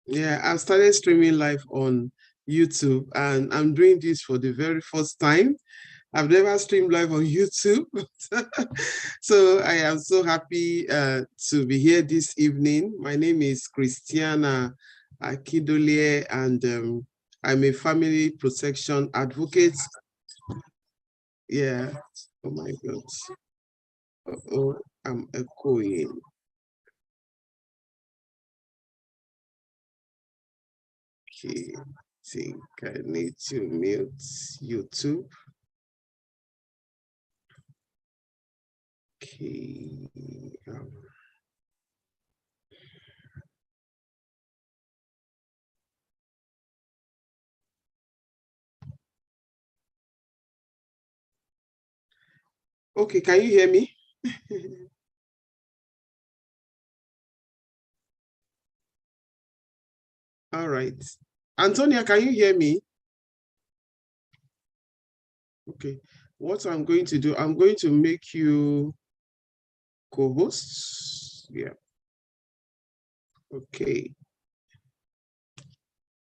Yeah, I started streaming live on YouTube, and I'm doing this for the very first time. I've never streamed live on YouTube. So I am so happy to be here this evening. My name is Christianah Akindole, and I'm a family protection advocate. Yeah. Oh my God. Oh, I'm echoing. Okay. I think I need to mute YouTube. Okay. Okay, can you hear me? All right. Antonia, can you hear me? Okay. What I'm going to do, I'm going to make you co-host. Yeah. Okay.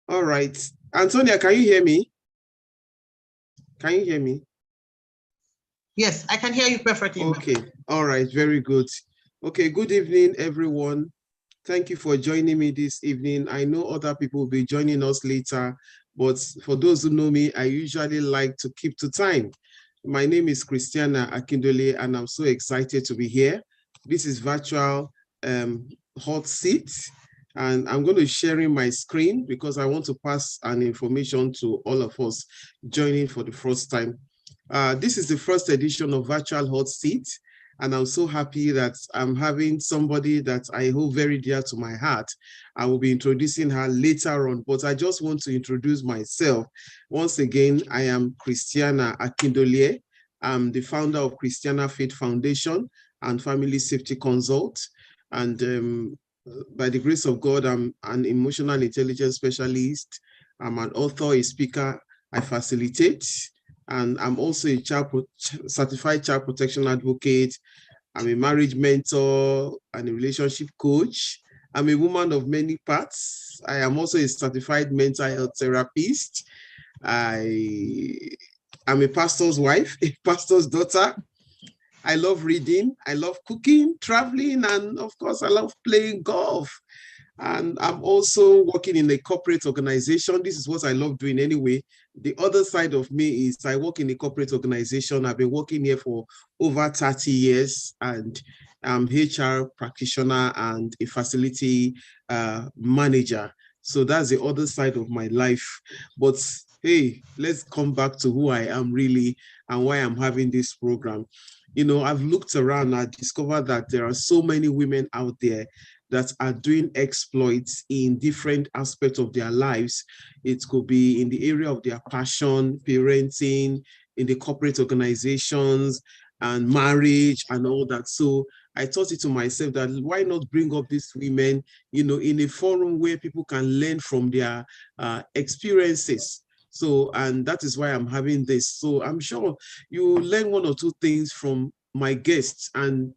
All right. Antonia, can you hear me? Can you hear me? Yes, I can hear you perfectly. Okay. All right. Very good. Okay. Good evening, everyone. Thank you for joining me this evening. I know other people will be joining us later, but for those who know me, I usually like to keep to time. My name is Christianah Akindole, and I'm so excited to be here. This is virtual hot seat, and I'm going to sharing my screen because I want to pass an information to all of us joining for the first time. This is the first edition of Virtual Hot Seat, and I'm so happy that I'm having somebody that I hold very dear to my heart. I will be introducing her later on, but I just want to introduce myself. Once again, I am Christianah Akindole. I'm the founder of Christianah Faith Foundation and Family Safety Consult. And by the grace of God, I'm an emotional intelligence specialist. I'm an author, a speaker. I facilitate, and I'm also a certified child protection advocate. I'm a marriage mentor and a relationship coach. I'm a woman of many parts. I am also a certified mental health therapist. I am a pastor's wife, a pastor's daughter. I love reading. I love cooking, traveling, and of course, I love playing golf. And I'm also working in a corporate organization. This is what I love doing anyway. The other side of me is I work in a corporate organization. I've been working here for over 30 years, and I'm HR practitioner and a facility manager. So that's the other side of my life. But hey, let's come back to who I am really and why I'm having this program. You know, I've looked around and I discovered that there are so many women out there that are doing exploits in different aspects of their lives. It could be in the area of their passion, parenting, in the corporate organizations, and marriage and all that. So I thought it to myself that why not bring up these women, you know, in a forum where people can learn from their experiences. So, and that is why I'm having this. So I'm sure you learn one or two things from my guests, and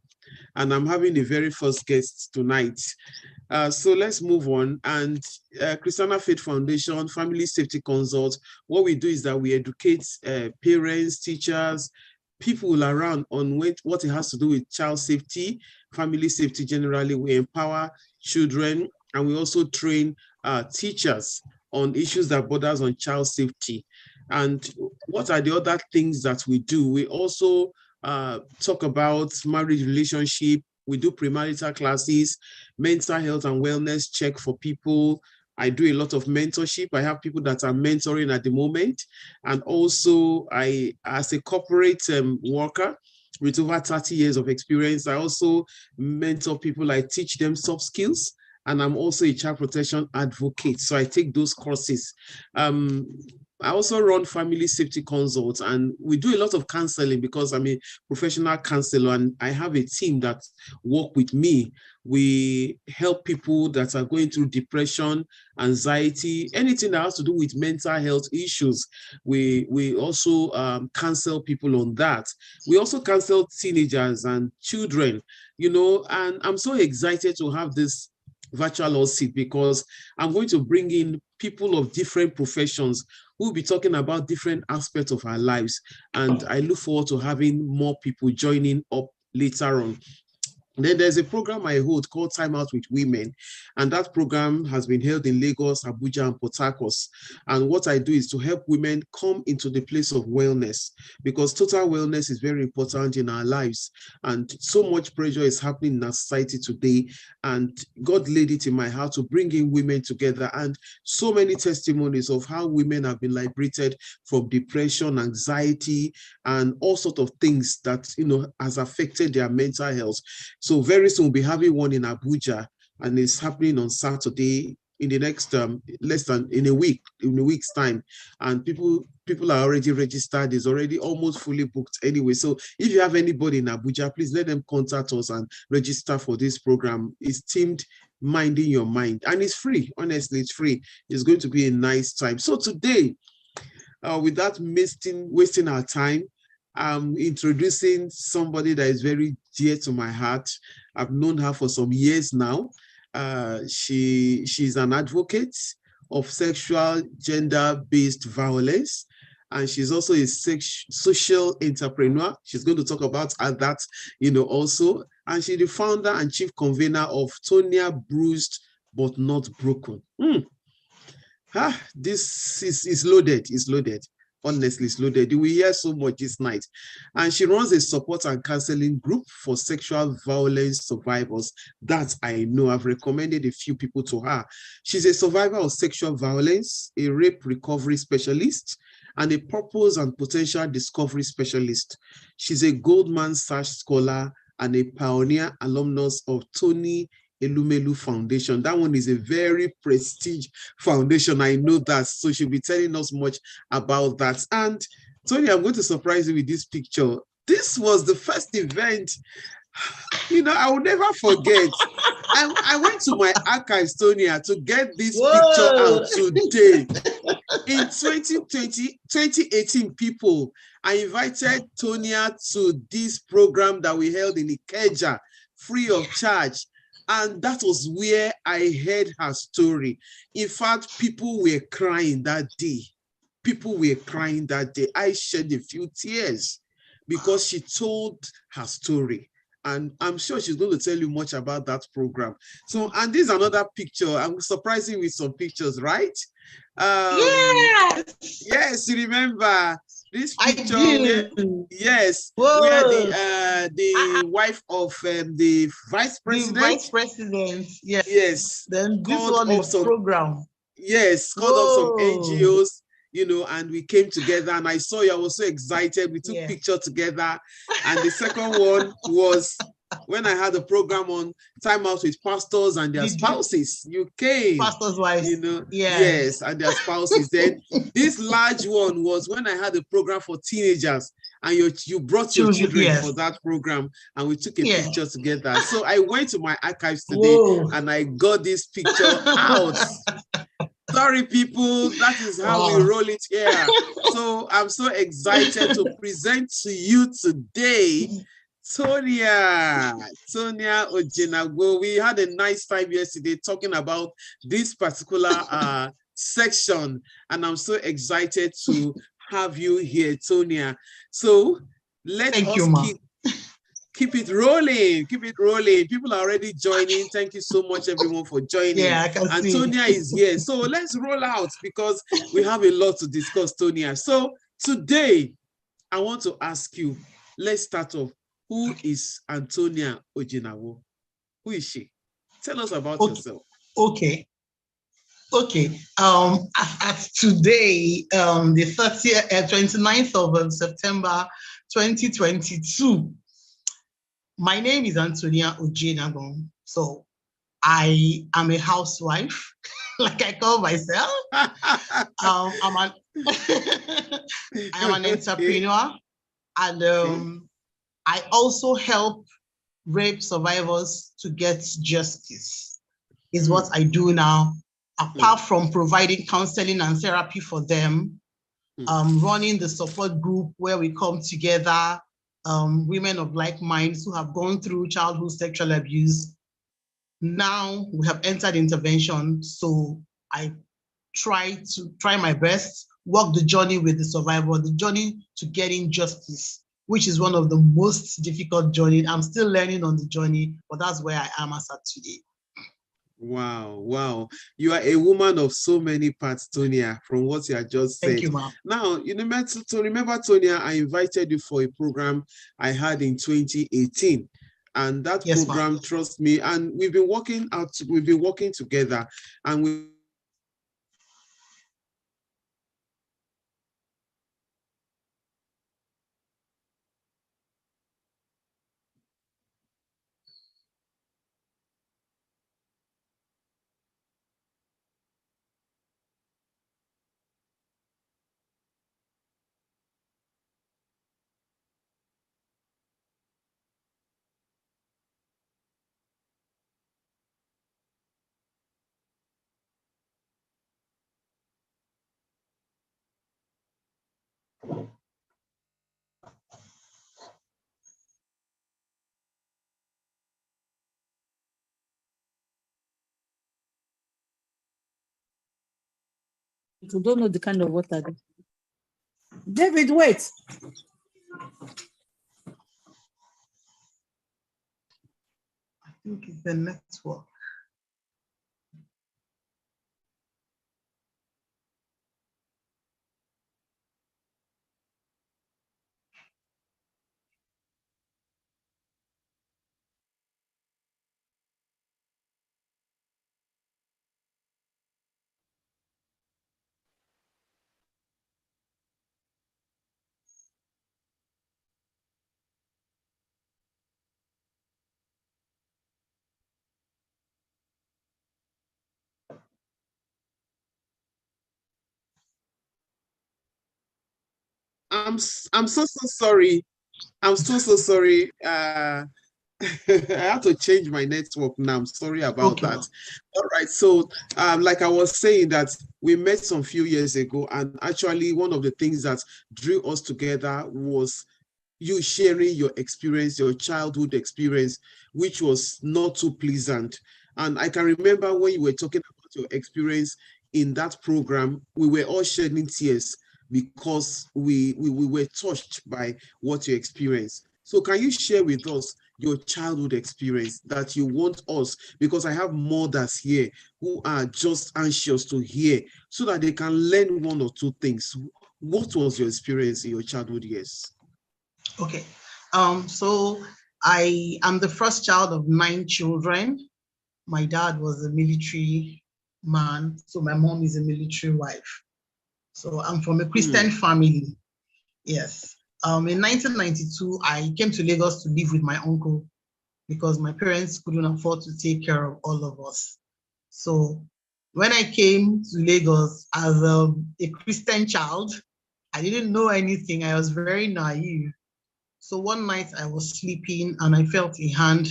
I'm having the very first guest tonight. So let's move on. And Christianah Faith Foundation, Family Safety Consult, what we do is that we educate parents, teachers, people around on what it has to do with child safety, family safety generally. We empower children, and we also train teachers on issues that borders on child safety. And what are the other things that we do? We also talk about marriage relationship. We do premarital classes, mental health and wellness check for people. I do a lot of mentorship. I have people that are mentoring at the moment. And also, I, as a corporate worker with over 30 years of experience, I also mentor people. I teach them soft skills, and I'm also a child protection advocate. So I take those courses. I also run family safety consults, and we do a lot of counseling because I'm a professional counselor and I have a team that work with me. We help people that are going through depression, anxiety, anything that has to do with mental health issues. We also counsel people on that. We also counsel teenagers and children, you know, and I'm so excited to have this virtual hot seat because I'm going to bring in people of different professions who will be talking about different aspects of our lives. And I look forward to having more people joining up later on. Then there's a program I hold called Time Out with Women, and that program has been held in Lagos, Abuja, and Port Harcourt. And what I do is to help women come into the place of wellness, because total wellness is very important in our lives. And so much pressure is happening in our society today. And God laid it in my heart to bring in women together, and so many testimonies of how women have been liberated from depression, anxiety, and all sorts of things that, has affected their mental health. So very soon we'll be having one in Abuja, and it's happening on Saturday in the next less than in a week's time. And people are already registered. It's already almost fully booked anyway. So if you have anybody in Abuja, please let them contact us and register for this program. It's themed Minding Your Mind, and it's free. Honestly, it's free. It's going to be a nice time. So today, without wasting our time, I'm introducing somebody that is very dear to my heart. I've known her for some years now. She's an advocate of sexual gender-based violence, and she's also a social entrepreneur. She's going to talk about that, also. And she's the founder and chief convener of Tonia Bruised But Not Broken. This is loaded. It's loaded. Honestly, it's loaded. We hear so much this night. And she runs a support and counseling group for sexual violence survivors. That I know. I've recommended a few people to her. She's a survivor of sexual violence, a rape recovery specialist, and a purpose and potential discovery specialist. She's a Goldman Sachs scholar and a pioneer alumnus of Tony Elumelu Foundation. That one is a very prestigious foundation. I know that. So she'll be telling us much about that. And Tony, I'm going to surprise you with this picture. This was the first event, I will never forget. I went to my archives, Tonya, to get this picture out today. In 2018, people, I invited Tonya to this program that we held in Ikeja, free of charge. And that was where I heard her story. In fact, people were crying that day. I shed a few tears because she told her story. And I'm sure she's going to tell you much about that program. So, and this is another picture. I'm surprising with some pictures, right? Yes, you remember this picture. Yes, where the wife of the vice president. The vice president, yes. Yes. Then this one is program. Yes, called up some NGOs, and we came together, and I saw you. I was so excited. We took picture together. And the second one was when I had a program on Time Out with pastors and their spouses. You came. Pastors' wives. Yes, and their spouses. Then this large one was when I had a program for teenagers, and you brought your children for that program, and we took a picture together. So I went to my archives today, and I got this picture out. Sorry, people, that is how we roll it here. So I'm so excited to present to you today Tonia Ojenagbon. We had a nice time yesterday talking about this particular section, and I'm so excited to have you here, Tonia. So let us keep it rolling. People are already joining. Thank you so much, everyone, for joining. Yeah, I can see. Tonia is here. So let's roll out because we have a lot to discuss, Tonia. So today, I want to ask you, let's start off. Who is Anthonia Ojenagbon? Who is she? Tell us about yourself. Okay. As today, the 29th of September 2022, my name is Anthonia Ojenagbon. So I am a housewife, like I call myself. I am an entrepreneur, and I also help rape survivors to get justice, is what I do now. Apart from providing counseling and therapy for them, running the support group where we come together, women of like minds who have gone through childhood sexual abuse, Now we have entered intervention, so I try my best, walk the journey with the survivor, the journey to getting justice, which is one of the most difficult journey. I'm still learning on the journey, but that's where I am as of today. Wow, wow. You are a woman of so many parts, Tonia, from what you have just Thank said. you, ma'am. Now, you know, to remember, Tonia, I invited you for a program I had in 2018. And that Yes, ma'am. program, trust me, and we've been working together, and we You don't know the kind of water. David, wait. I think it's the network. I'm so sorry. I'm so sorry. I have to change my network now. I'm sorry about Okay, that. ma'am. All right. So, like I was saying, that we met some few years ago, and actually, one of the things that drew us together was you sharing your experience, your childhood experience, which was not too pleasant. And I can remember when you were talking about your experience in that program, we were all shedding tears because we were touched by what you experienced. So can you share with us your childhood experience that you want us, because I have mothers here who are just anxious to hear so that they can learn one or two things. What was your experience in your childhood years? Okay. So I am the first child of 9 children. My dad was a military man, so my mom is a military wife. So I'm from a Christian family. Yes. In 1992, I came to Lagos to live with my uncle because my parents couldn't afford to take care of all of us. So when I came to Lagos as a Christian child, I didn't know anything. I was very naive. So one night I was sleeping and I felt a hand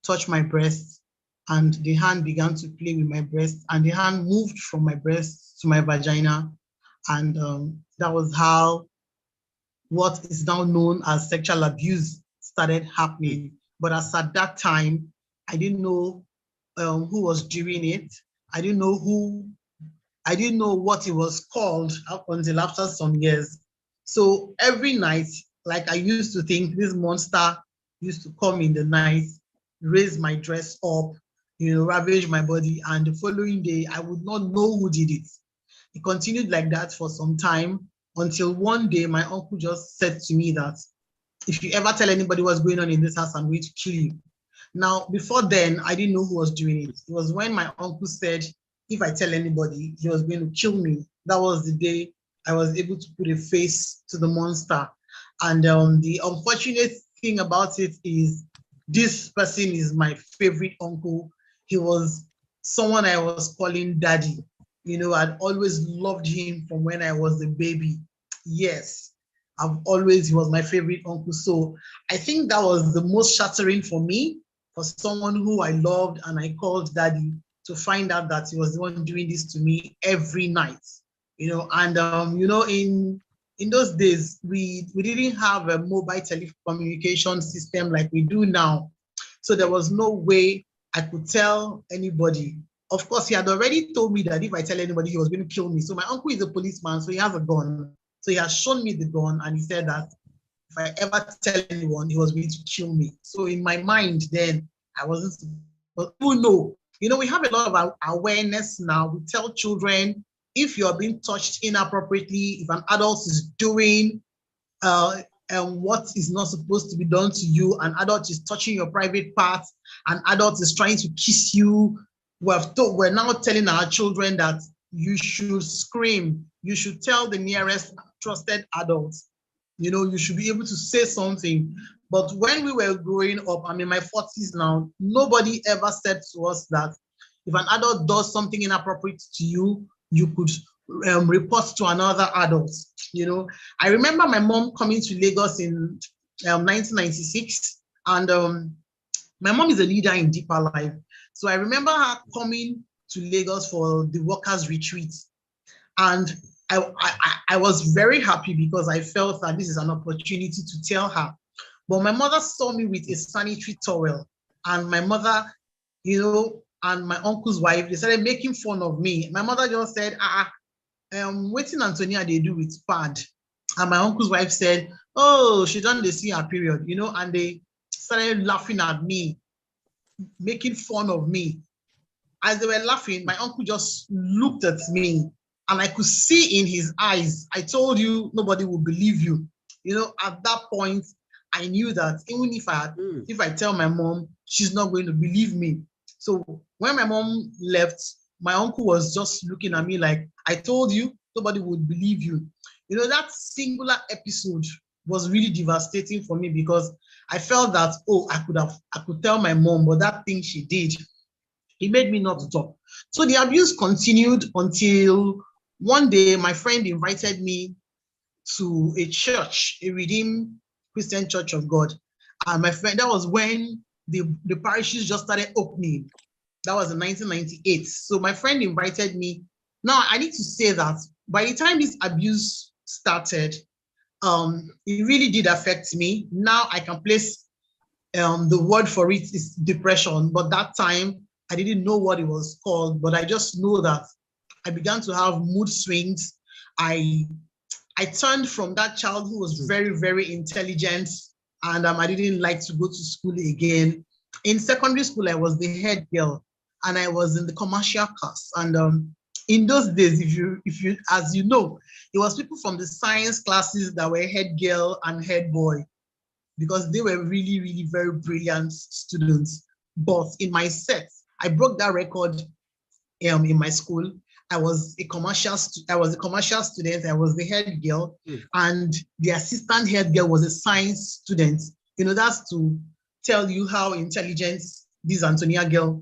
touch my breast, and the hand began to play with my breast, and the hand moved from my breast to my vagina. And that was how what is now known as sexual abuse started happening. But as at that time, I didn't know who was doing it. I didn't know I didn't know what it was called up until after some years. So every night, like I used to think this monster used to come in the night, raise my dress up, ravage my body. And the following day, I would not know who did it. It continued like that for some time until one day my uncle just said to me that if you ever tell anybody what's going on in this house, I'm going to kill you. Now, before then, I didn't know who was doing it. It was when my uncle said, if I tell anybody, he was going to kill me. That was the day I was able to put a face to the monster. And the unfortunate thing about it is this person is my favorite uncle. He was someone I was calling daddy. I'd always loved him from when I was a baby. Yes, he was my favorite uncle. So I think that was the most shattering for me, for someone who I loved and I called daddy, to find out that he was the one doing this to me every night. And in those days, we didn't have a mobile telecommunication system like we do now. So there was no way I could tell anybody. Of course, he had already told me that if I tell anybody, he was going to kill me. So my uncle is a policeman, so he has a gun. So he has shown me the gun, and he said that if I ever tell anyone, he was going to kill me. So in my mind, then I wasn't. But who know? You know, we have a lot of awareness now. We tell children if you're being touched inappropriately, if an adult is doing and what is not supposed to be done to you, an adult is touching your private parts, an adult is trying to kiss you. We're now telling our children that you should scream, you should tell the nearest trusted adults. You know, you should be able to say something. But when we were growing up, I'm in my 40s now, nobody ever said to us that if an adult does something inappropriate to you, you could report to another adult. You know, I remember my mom coming to Lagos in 1996, and my mom is a leader in Deeper Life. So I remember her coming to Lagos for the workers' retreat, and I was very happy because I felt that this is an opportunity to tell her. But my mother saw me with a sanitary towel, and my mother, you know, and my uncle's wife, they started making fun of me. My mother just said, waiting Anthonia they do with pad. And my uncle's wife said, oh, she done the see her period, you know, and they started laughing at me, making fun of me. As they were laughing, my uncle just looked at me, and I could see in his eyes, I told you, nobody will believe you. You know, at that point, I knew that even if I tell my mom, she's not going to believe me. So when my mom left, my uncle was just looking at me like, I told you, nobody would believe you. You know, that singular episode was really devastating for me because I felt that, oh, I could tell my mom, but that thing she did, it made me not to talk. So the abuse continued until one day my friend invited me to a church, a Redeemed Christian Church of God. And my friend, that was when the parishes just started opening. That was in 1998. So my friend invited me. Now, I need to say that by the time this abuse started, it really did affect me. Now I can place the word for it is depression, but that time I didn't know what it was called, but I just know that I began to have mood swings. I turned from that child who was very, very intelligent, and I didn't like to go to school again. In secondary school, I was the head girl, and I was in the commercial class. And in those days, if you, as you know, it was people from the science classes that were head girl and head boy, because they were really, really very brilliant students. But in my set, I broke that record in my school. I was a commercial student. I was the head girl, and the assistant head girl was a science student. You know, that's to tell you how intelligent this Anthonia girl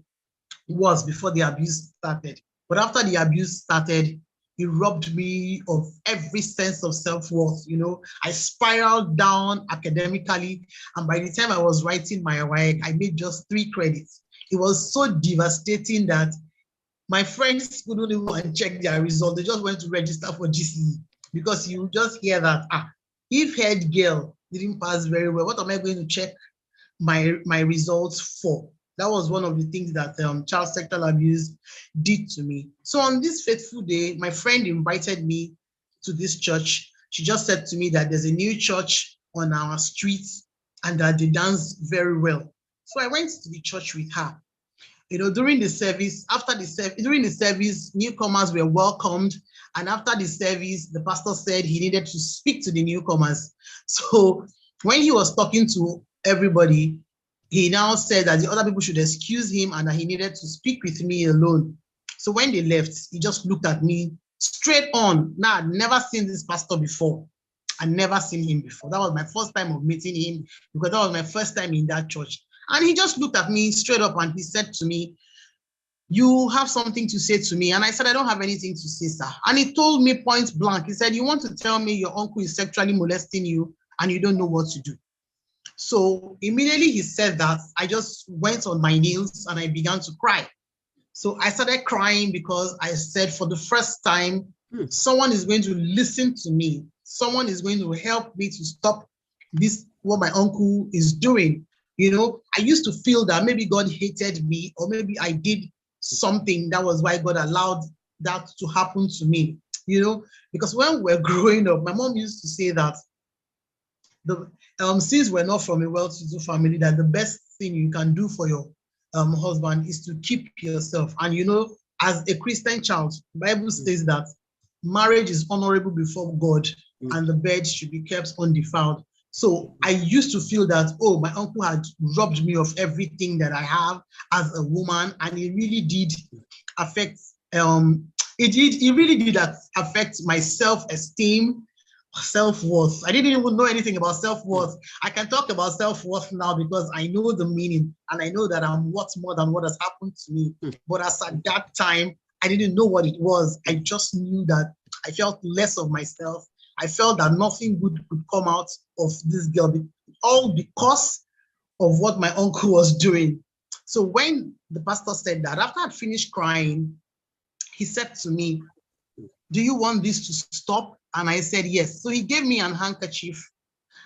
was before the abuse started. But after the abuse started, it robbed me of every sense of self-worth. You know, I spiraled down academically, and by the time I was writing my work, I made just 3 credits. It was so devastating that my friends couldn't even check their result. They just went to register for GCE, because you just hear that, if head girl didn't pass very well, what am I going to check my results for? That was one of the things that child sexual abuse did to me. So on this fateful day, my friend invited me to this church. She just said to me that there's a new church on our street and that they dance very well. So I went to the church with her. You know, during the service, during the service, newcomers were welcomed. And after the service, the pastor said he needed to speak to the newcomers. So when he was talking to everybody, he now said that the other people should excuse him and that he needed to speak with me alone. So when they left, he just looked at me straight on. Now, I'd never seen this pastor before. I'd never seen him before. That was my first time of meeting him, because that was my first time in that church. And he just looked at me straight up and he said to me, you have something to say to me? And I said, I don't have anything to say, sir. And he told me point blank. He said, you want to tell me your uncle is sexually molesting you and you don't know what to do? So immediately he said that, I just went on my knees and I began to cry. So I started crying because I said, for the first time, someone is going to listen to me. Someone is going to help me to stop this, what my uncle is doing. I used to feel that maybe God hated me, or maybe I did something that was why God allowed that to happen to me, because when we're growing up, my mom used to say that since we're not from a well-to-do family, that the best thing you can do for your husband is to keep yourself. And as a Christian child, the Bible says that marriage is honorable before God, and the bed should be kept undefiled. So I used to feel that, oh, my uncle had robbed me of everything that I have as a woman, and it really did affect. It really did affect my self-esteem, self-worth. I didn't even know anything about self-worth. I can talk about self-worth now because I know the meaning, and I know that I'm worth more than what has happened to me. But as at that time, I didn't know what it was. I just knew that I felt less of myself. I felt that nothing good could come out of this girl, all because of what my uncle was doing. So when the pastor said that, after I'd finished crying, he said to me, "Do you want this to stop?" And I said, "Yes." So he gave me an handkerchief,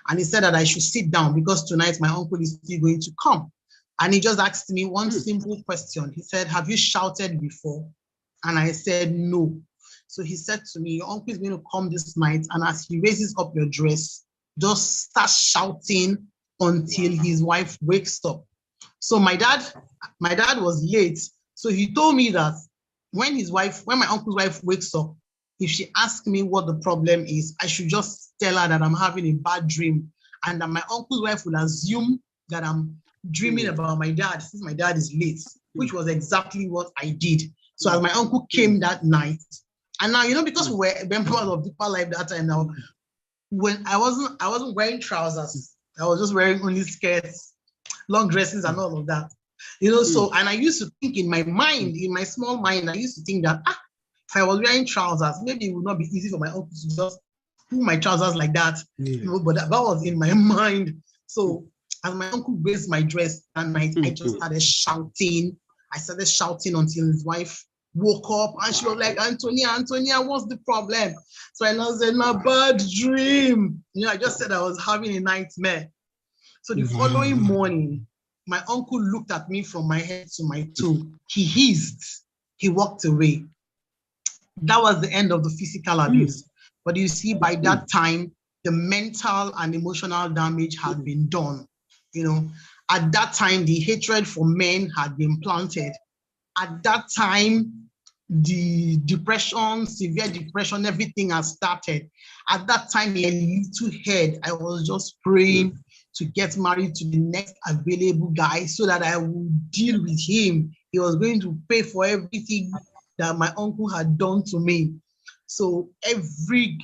and he said that I should sit down because tonight my uncle is still going to come. And he just asked me one simple question. He said, "Have you shouted before?" And I said, "No." So he said to me, "Your uncle is going to come this night, and as he raises up your dress, just start shouting until his wife wakes up." So my dad was late. So he told me that when my uncle's wife wakes up, if she asks me what the problem is, I should just tell her that I'm having a bad dream, and that my uncle's wife will assume that I'm dreaming about my dad since my dad is late, which was exactly what I did. So as my uncle came that night, and now, because we were members of Deeper Life that time now, when I wasn't wearing trousers, I was just wearing only skirts, long dresses, and all of that. So, and I used to think in my mind, in my small mind, I used to think that, if I was wearing trousers, maybe it would not be easy for my uncle to just pull my trousers like that. But that was in my mind. So as my uncle raised my dress that night, I just started shouting. I started shouting until his wife woke up, and she was like, Antonia, what's the problem?" So I said, "My bad dream." I just said I was having a nightmare. So the following morning, my uncle looked at me from my head to my toe. He hissed. He walked away. That was the end of the physical abuse. But you see, by that time, the mental and emotional damage had been done. At that time, the hatred for men had been planted. At that time, the depression, severe depression, everything has started. At that time, in a little head, I was just praying to get married to the next available guy so that I would deal with him. He was going to pay for everything that my uncle had done to me. So every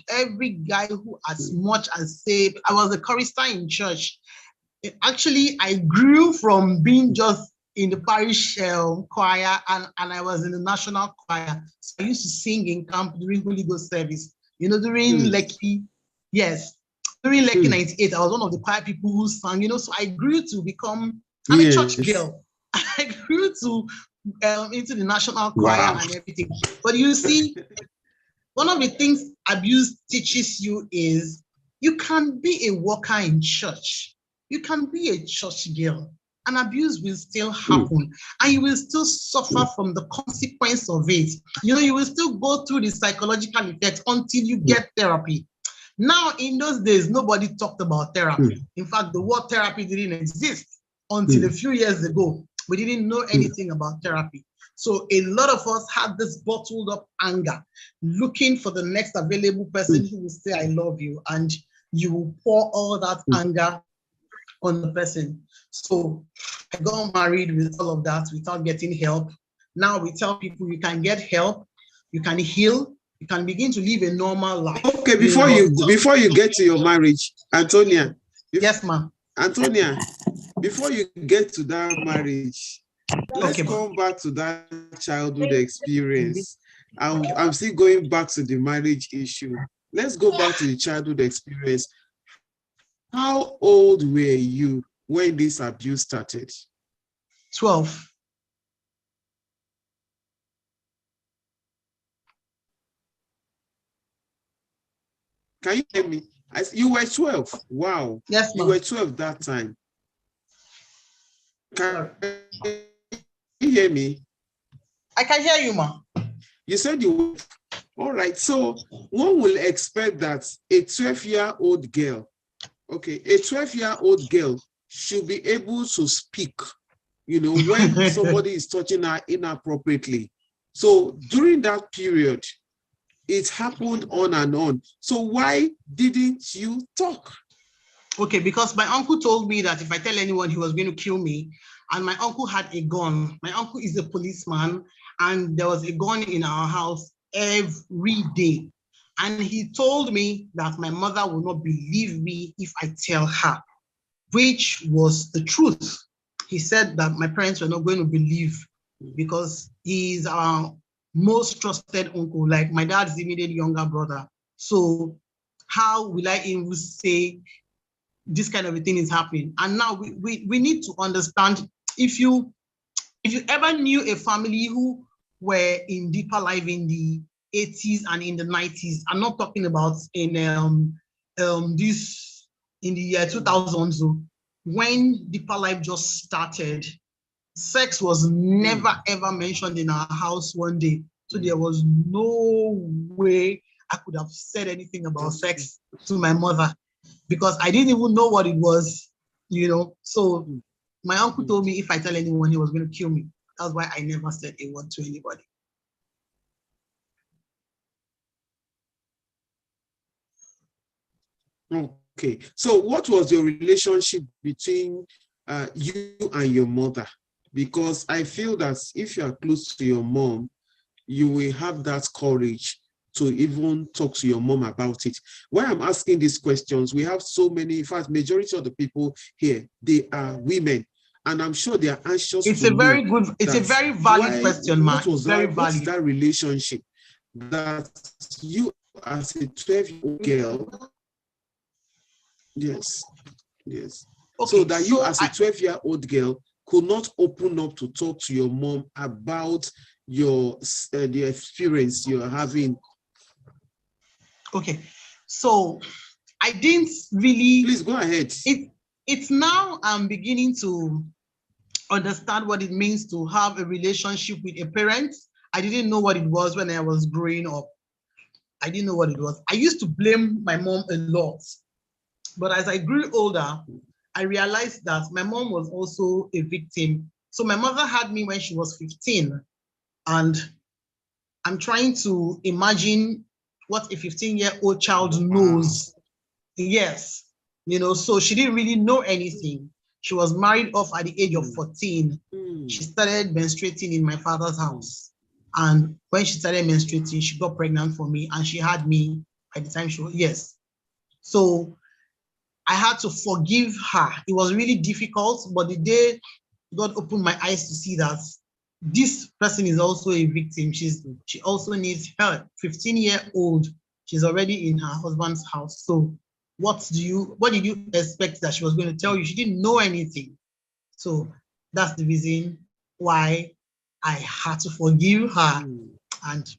guy who, as much as say, I was a chorister in church. Actually, I grew from being just in the parish choir, and I was in the national choir. So I used to sing in camp during Holy Ghost service. During Lekki, yes, during Lekki 98, I was one of the choir people who sang. So I grew to become, I'm a church girl. I grew to into the national choir and everything. But you see, one of the things abuse teaches you is you can be a worker in church. You can be a church girl, and abuse will still happen, and you will still suffer from the consequence of it. You will still go through the psychological effects until you get therapy. Now, in those days, nobody talked about therapy. In fact, the word therapy didn't exist until a few years ago. We didn't know anything about therapy. So a lot of us had this bottled up anger, looking for the next available person who will say, "I love you," and you will pour all that anger on the person. So I got married with all of that without getting help. Now we tell people you can get help, you can heal, you can begin to live a normal life. Okay, before you get to your marriage, Antonia. Yes, ma'am. Antonia, before you get to that marriage, let's come back to that childhood experience. I'm still going back to the marriage issue. Let's go back to the childhood experience. How old were you when this abuse started? 12. Can you hear me? You were 12. Wow. Yes, you were 12 that time. Can you hear me? I can hear you, ma. You said you. All right. So one will expect that a 12-year-old girl, okay, a 12-year-old girl should be able to speak, you know, when somebody is touching her inappropriately. So during that period, it happened on and on. So why didn't you talk? Okay, because my uncle told me that if I tell anyone, he was going to kill me. And my uncle had a gun. My uncle is a policeman, and there was a gun in our house every day. And he told me that my mother will not believe me if I tell her, which was the truth. He said that my parents were not going to believe because he's our most trusted uncle. Like my dad's immediate younger brother. So how will I even say this kind of a thing is happening? And now we need to understand, if you ever knew a family who were in deeper life in the 80s and in the 90s, I'm not talking about in this in the year 2000s, when deeper life just started, sex was never ever mentioned in our house one day. So there was no way I could have said anything about sex to my mother, because I didn't even know what it was, you know. So my uncle told me if I tell anyone, he was going to kill me. That's why I never said a word to anybody. Okay. So what was your relationship between you and your mother? Because I feel that if you are close to your mom, you will have that courage to even talk to your mom about it. Why I'm asking these questions, we have so many, in fact, majority of the people here, they are women. And I'm sure they are anxious It's to a very know good, it's a very valid question, what Mark. was Very that, what's valid. that relationship that you as a 12-year-old girl, yes, yes. Okay, So that you as a 12-year-old girl could not open up to talk to your mom about your the experience you're having. Okay, so I didn't really. Please go ahead. It's now I'm beginning to understand what it means to have a relationship with a parent. I didn't know what it was when I was growing up. I didn't know what it was. I used to blame my mom a lot. But as I grew older, I realized that my mom was also a victim. So my mother had me when she was 15. And I'm trying to imagine what a 15-year-old child knows. Yes. You know, so she didn't really know anything. She was married off at the age of 14. She started menstruating in my father's house. And when she started menstruating, she got pregnant for me, and she had me by the time she was, yes. So I had to forgive her. It was really difficult, but the day God opened my eyes to see that this person is also a victim, she also needs help. 15-year-old, she's already in her husband's house. So what did you expect that she was going to tell you? She didn't know anything. So that's the reason why I had to forgive her. And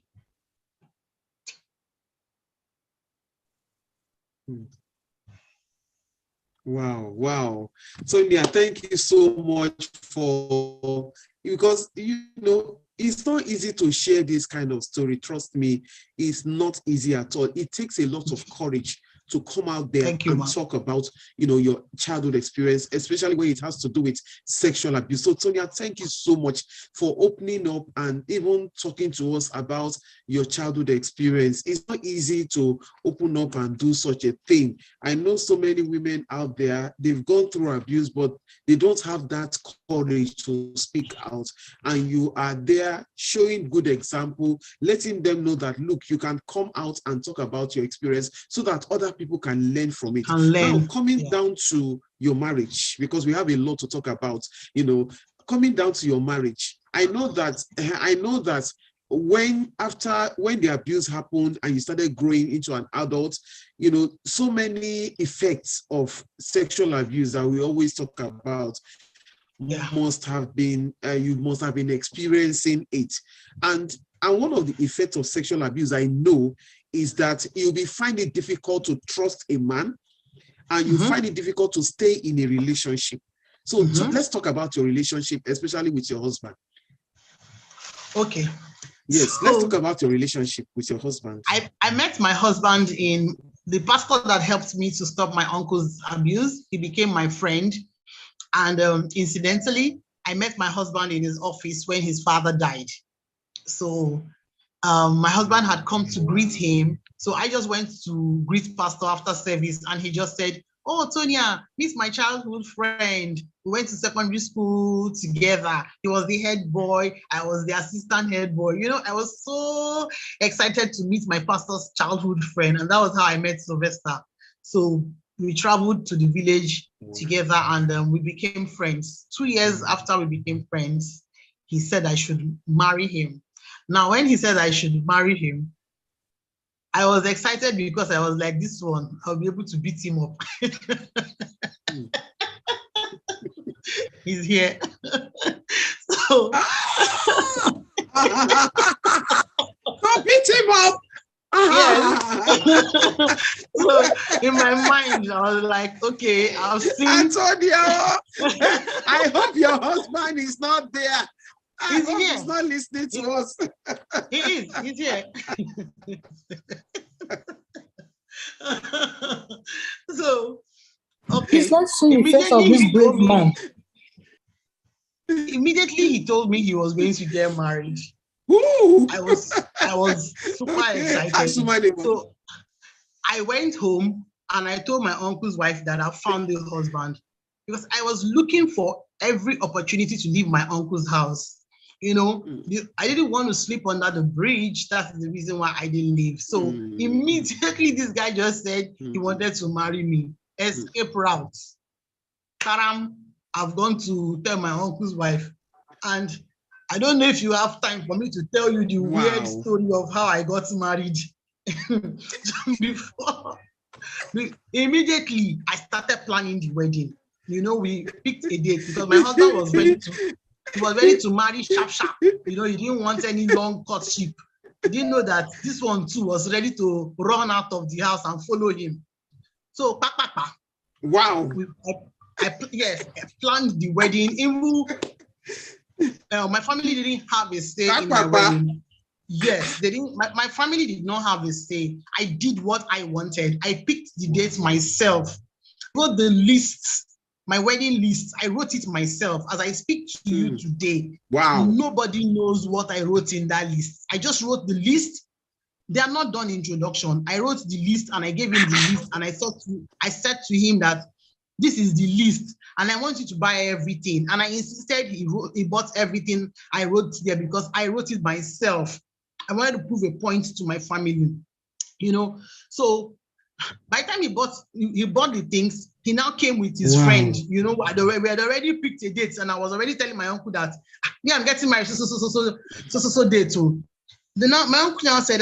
Wow. Sonia, thank you so much for, because you know it's not easy to share this kind of story. Trust me, it's not easy at all. It takes a lot of courage to come out there and talk about, you know, your childhood experience, especially when it has to do with sexual abuse. So Sonia, thank you so much for opening up and even talking to us about your childhood experience. It's not easy to open up and do such a thing. I know so many women out there, they've gone through abuse, but they don't have that courage to speak out. And you are there showing good example, letting them know that, look, you can come out and talk about your experience so that other people can learn from it. Now, coming down to your marriage, because we have a lot to talk about, you know, coming down to your marriage, I know that when the abuse happened and you started growing into an adult, you know, so many effects of sexual abuse that we always talk about must have been you must have been experiencing it. And one of the effects of sexual abuse I know is that you'll be finding it difficult to trust a man, and you find it difficult to stay in a relationship. So let's talk about your relationship, especially with your husband. Okay. Yes, So, let's talk about your relationship with your husband. I met my husband in the pastor that helped me to stop my uncle's abuse. He became my friend. And incidentally, I met my husband in his office when his father died. So my husband had come to greet him. So I just went to greet pastor after service, and he just said, "Oh, Tonya, this is my childhood friend. We went to secondary school together. He was the head boy. I was the assistant head boy." You know, I was so excited to meet my pastor's childhood friend. And that was how I met Sylvester. So we traveled to the village together, and we became friends. 2 years after we became friends, he said I should marry him. Now, when he said I should marry him, I was excited because I was like, this one, I'll be able to beat him up. He's here. So, don't beat him up. Yes. So in my mind, I was like, okay, I've seen Anthonia, I hope your husband is not there. I hope here. he's not listening to us. He is. He's here. So, okay. It's not seeing the face of this brave man. Immediately he told me he was going to get married. Ooh. I was super excited. So I went home and I told my uncle's wife that I found a husband, because I was looking for every opportunity to leave my uncle's house. You know, I didn't want to sleep under the bridge. That's the reason why I didn't leave. So immediately this guy just said he wanted to marry me. Escape route. Karam, I've gone to tell my uncle's wife. And I don't know if you have time for me to tell you the weird story of how I got married. Before, immediately I started planning the wedding. You know, we picked a date because my husband was ready to marry sharp. You know, he didn't want any long courtship. He didn't know that this one too was ready to run out of the house and follow him. So, wow. I planned the wedding. Even my family didn't have a say in my wedding. Yes, they didn't. My family did not have a say. I did what I wanted. I picked the dates myself. Wrote the lists, my wedding list. I wrote it myself. As I speak to you today, nobody knows what I wrote in that list. I just wrote the list. They are not done introduction. I wrote the list and I gave him the list, and I said to him that this is the list and I want you to buy everything. And I insisted he bought everything I wrote there because I wrote it myself. I wanted to prove a point to my family, you know. So by the time he bought the things, he now came with his friend. You know, we had already picked a date, and I was already telling my uncle that I'm getting married so date too. Then my uncle now said,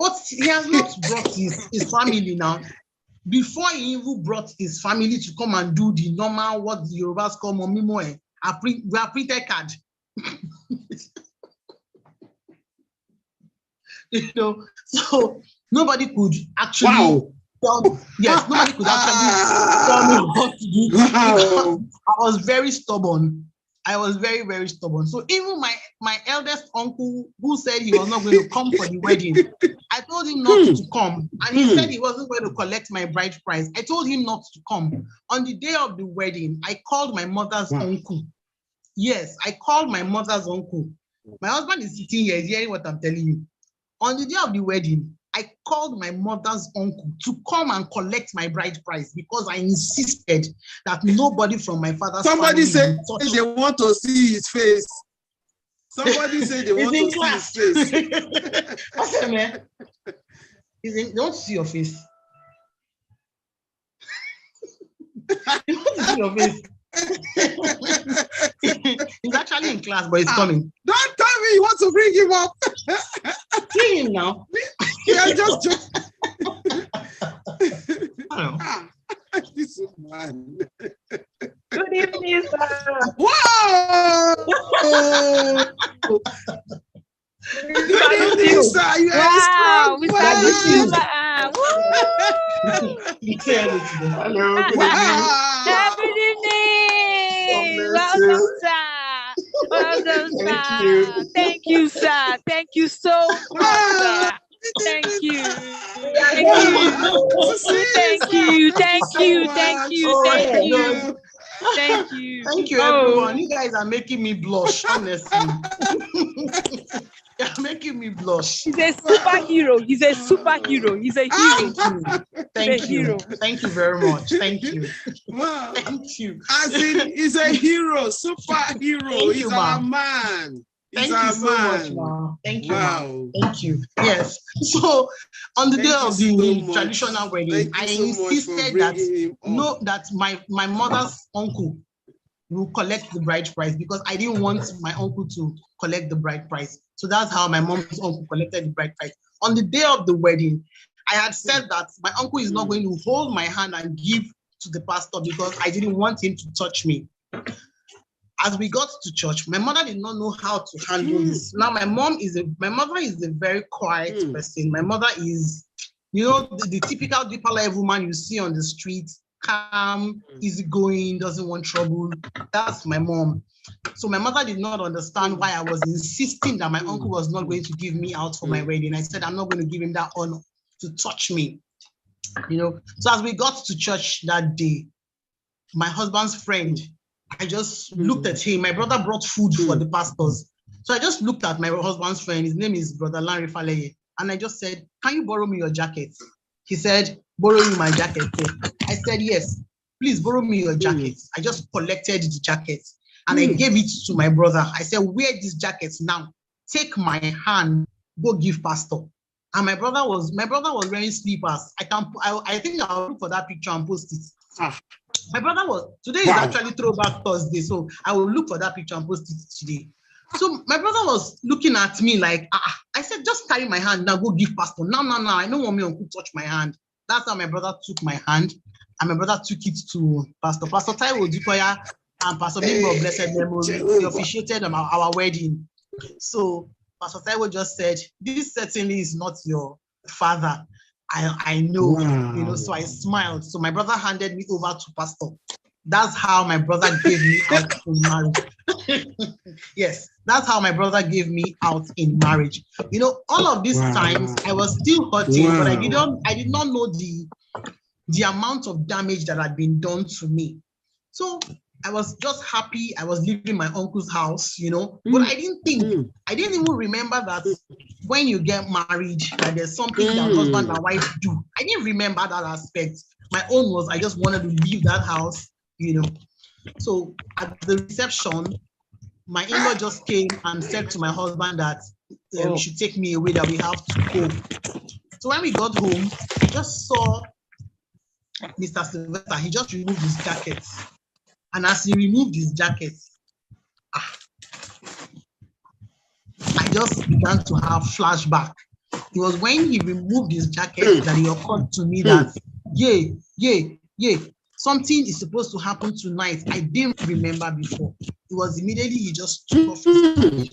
but he has not brought his family now. Before he even brought his family to come and do the normal, what the Yorubas call momimoe, we are printed card. You know, so nobody could actually nobody could actually tell me what to do. I was very stubborn. I was very, very stubborn. So even my eldest uncle, who said he was not going to come for the wedding, I told him not to come. And he said he wasn't going to collect my bride price. I told him not to come. On the day of the wedding, I called my mother's uncle. Yes, I called my mother's uncle. My husband is sitting here, he's hearing what I'm telling you. On the day of the wedding, I called my mother's uncle to come and collect my bride price because I insisted that nobody from my father's family. Somebody said they want to see his face. Somebody said they want to see his face. What's that, man? They want to see your face. They want to see your face. He's actually in class, but he's coming. Don't tell me you want to bring him up. See him now. Yeah, just this man. Good evening, sir. Wow! Good evening, sir. You are Wow, strong. Mr. Hello. Wow. Good evening. Welcome, sir. Welcome, Thank sir. you. Thank you, sir. Thank you so much, sir. Thank you. Thank Wow, you. to see you, Thank sir. you. Thank you Thank so you. Thank much. you. Oh Thank my Thank you. God. you. Thank you. Thank you, Oh, everyone. You guys are making me blush, honestly. You're making me blush. he's a superhero. He's a superhero. He's a hero. Thank you. Thank you. hero. Thank you very much. Thank you. Wow. Thank you. As in, he's a hero, superhero. Thank He's you, our ma'am. man. He's Thank you our so much, man. ma. Thank you, ma. Wow. Thank you. Yes. So on the day Thank you of so the much. traditional wedding, Thank I you so much for insisted that bringing him up. no, that my mother's uncle will collect the bride price because I didn't want my uncle to collect the bride price. So that's how my mom's uncle collected the bride price. On the day of the wedding, I had said that my uncle is not going to hold my hand and give to the pastor because I didn't want him to touch me. As we got to church, my mother did not know how to handle this. Now, my mother is a very quiet person. My mother is, the typical deeper level woman you see on the street, calm, easygoing, doesn't want trouble. That's my mom. So my mother did not understand why I was insisting that my uncle was not going to give me out for my wedding. I said, I'm not going to give him that honor to touch me. So as we got to church that day, my husband's friend, I just looked at him. My brother brought food for the pastors. So I just looked at my husband's friend. His name is Brother Larry Faleye. And I just said, can you borrow me your jacket? He said, borrow you my jacket. I said, yes, please borrow me your jacket. I just collected the jacket and I gave it to my brother. I said, wear this jacket now. Take my hand, go give pastor. And my brother was wearing slippers. I think I'll look for that picture and post it. My brother was, today is actually Throwback Thursday, so I will look for that picture and post it today. So my brother was looking at me like, I said, just carry my hand now, go give pastor. No, I don't want me to touch my hand. That's how my brother took my hand, and my brother took it to Pastor Taiwo Dukoya and Pastor Bimbo of Blessed Memory. They officiated our wedding. So Pastor Taiwo just said, this certainly is not your father. I know, so I smiled. So my brother handed me over to pastor. That's how my brother gave me out in marriage. Yes, that's how my brother gave me out in marriage. All of these times I was still hurting, but I did not know the amount of damage that had been done to me. So I was just happy I was leaving my uncle's house, but I didn't even remember that when you get married, that there's something that husband and wife do. I didn't remember that aspect. My own was I just wanted to leave that house, So at the reception, my in-law just came and said to my husband that he should take me away, that we have to go. So when we got home, I just saw Mr. Sylvester. He just removed his jacket. And as he removed his jacket, I just began to have flashback. It was when he removed his jacket that it occurred to me that, something is supposed to happen tonight. I didn't remember before. It was immediately he just took off his jacket.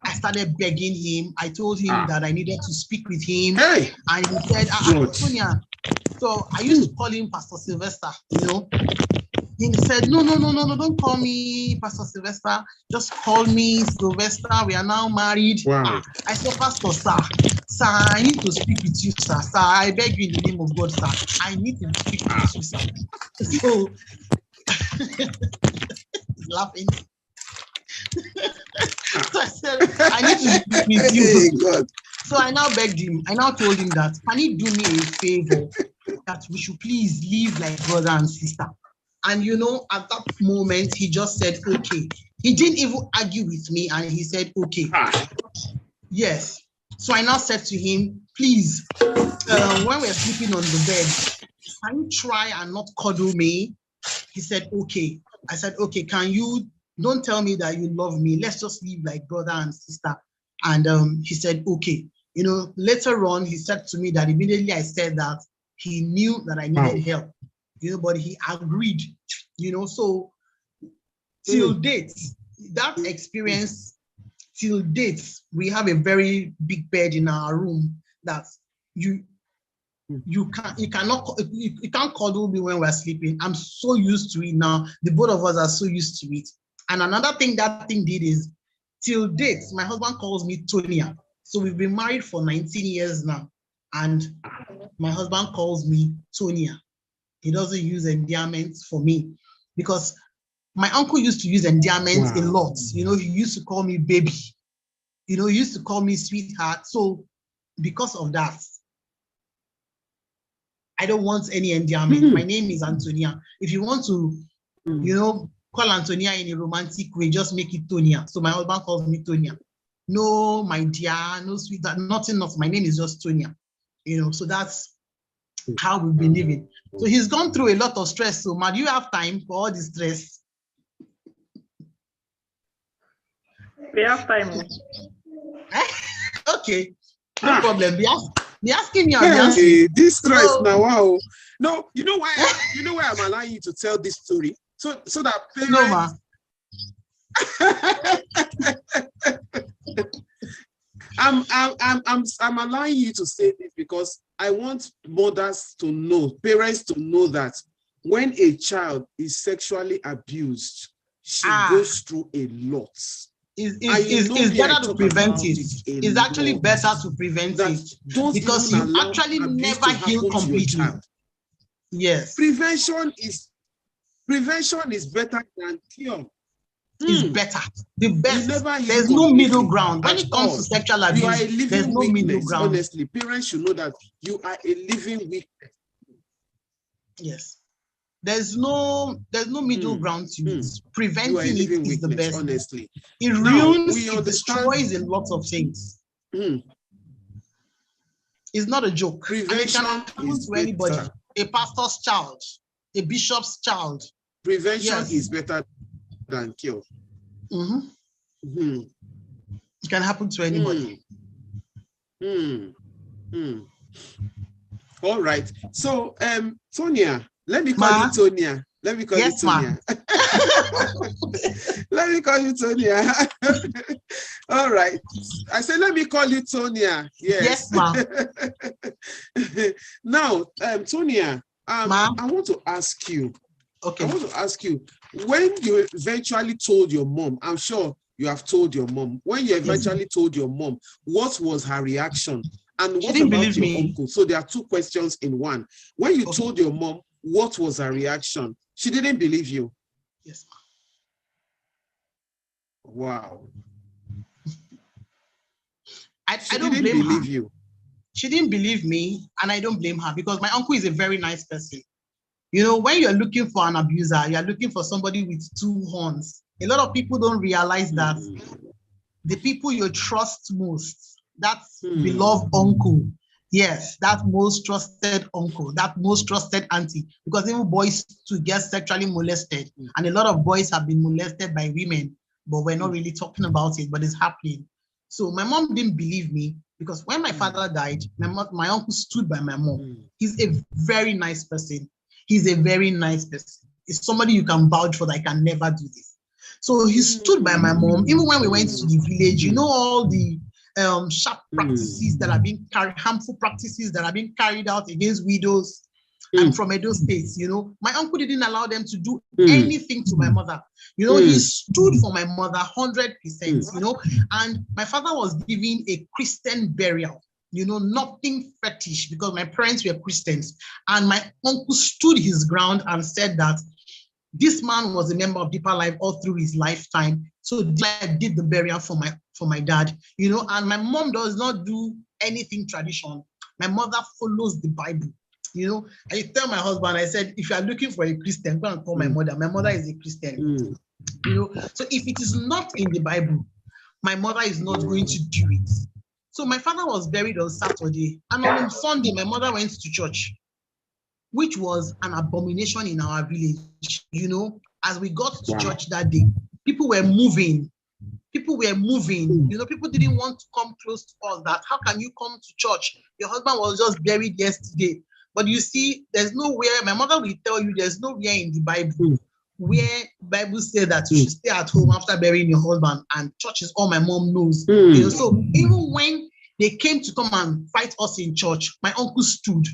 I started begging him. I told him that I needed to speak with him. And he said, Anthonia. So I used to call him Pastor Sylvester, He said, no, don't call me Pastor Sylvester. Just call me Sylvester. We are now married. Wow. I said, Pastor, sir, I need to speak with you, sir. Sir, I beg you in the name of God, sir. I need to speak with you, sir. So, he's laughing. So I said, I need to speak with you. God. So I now begged him. I now told him that, can he do me a favor? That we should please live like brother and sister. And at that moment, he just said, okay. He didn't even argue with me, and he said, okay. Yes. So I now said to him, please, when we're sleeping on the bed, can you try and not cuddle me? He said, okay. I said, okay, don't tell me that you love me. Let's just live like brother and sister. And he said, okay. Later on, he said to me that immediately I said that, he knew that I needed help. But he agreed, so till date, that experience, till date, we have a very big bed in our room that you can't cuddle me when we're sleeping. I'm so used to it now. The both of us are so used to it. And another thing that thing did is, till date, my husband calls me Tonya. So we've been married for 19 years now. And my husband calls me Tonya. He doesn't use endearments for me because my uncle used to use endearments a lot. You know, he used to call me baby. You know, he used to call me sweetheart. So because of that, I don't want any endearment. My name is Anthonia. If you want to, you know, call Anthonia in a romantic way, just make it Tonya. So my husband calls me Tonya. No, my dear, no sweetheart, nothing else. My name is just Tonya. You know, so that's how we've been living. So he's gone through a lot of stress. So, Ma, do you have time for all the stress? We have time. Okay, no problem. Be asking me. Hey, this stress now, wow. No, you know why? You know why I'm allowing you to tell this story, so that parents. No, Ma. I'm allowing you to say this because I want mothers to know, parents to know that when a child is sexually abused, she goes through a lot. It's better to prevent it. It's actually better to prevent it because you actually never heal completely. Yes. Prevention is better than cure. Is better. The best. There's no middle ground. When it comes to sexual abuse, there's no middle ground. Honestly, parents should know that you are a living weakness. Yes. There's no middle ground to it. Preventing it is the best. Honestly. It ruins, it destroys a lot of things. It's not a joke. Prevention and it can happen to anybody. Better. A pastor's child, a bishop's child. Prevention is better than cure. It can happen to anybody. All right. So, Tonya, let me call you Tonya. Let me call you Tonya. Let me call you Tonya. All right. I said, let me call you Tonya. Yes, ma'am. Now, Tonya, I want to ask you. Okay. I want to ask you, when you eventually told your mom, I'm sure you have told your mom, when you eventually told your mom, what was her reaction? And what about your uncle? So there are two questions in one. When you told your mom, what was her reaction? She didn't believe you. Yes. Wow. I don't blame her. She didn't believe me, and I don't blame her because my uncle is a very nice person. You know, when you're looking for an abuser, you're looking for somebody with two horns. A lot of people don't realize that the people you trust most, that beloved uncle, yes, that most trusted uncle, that most trusted auntie, because even boys to get sexually molested, and a lot of boys have been molested by women, but we're not really talking about it, but it's happening. So my mom didn't believe me because when my father died, my uncle stood by my mom. He's a very nice person. He's a very nice person. It's somebody you can vouch for that I can never do this. So he stood by my mom. Even when we went to the village, you know, all the sharp practices that are being carried, harmful practices that are being carried out against widows and from Edo states, you know, my uncle didn't allow them to do anything to my mother. You know, he stood for my mother 100%, you know, and my father was giving a Christian burial. You know, nothing fetish because my parents were Christians. And my uncle stood his ground and said that this man was a member of Deeper Life all through his lifetime. So I did the burial for my dad, you know, and my mom does not do anything traditional. My mother follows the Bible, you know. I tell my husband, I said, if you are looking for a Christian, go and call my mother. My mother is a Christian, you know. So if it is not in the Bible, my mother is not going to do it. So my father was buried on Saturday, and on Sunday, my mother went to church, which was an abomination in our village. You know, as we got to church that day, people were moving. People were moving. You know, people didn't want to come close to us. That how can you come to church? Your husband was just buried yesterday. But you see, there's nowhere. My mother will tell you there's nowhere in the Bible where Bible says that you should stay at home after burying your husband, and church is all my mom knows. You know, so even when they came to come and fight us in church, my uncle stood.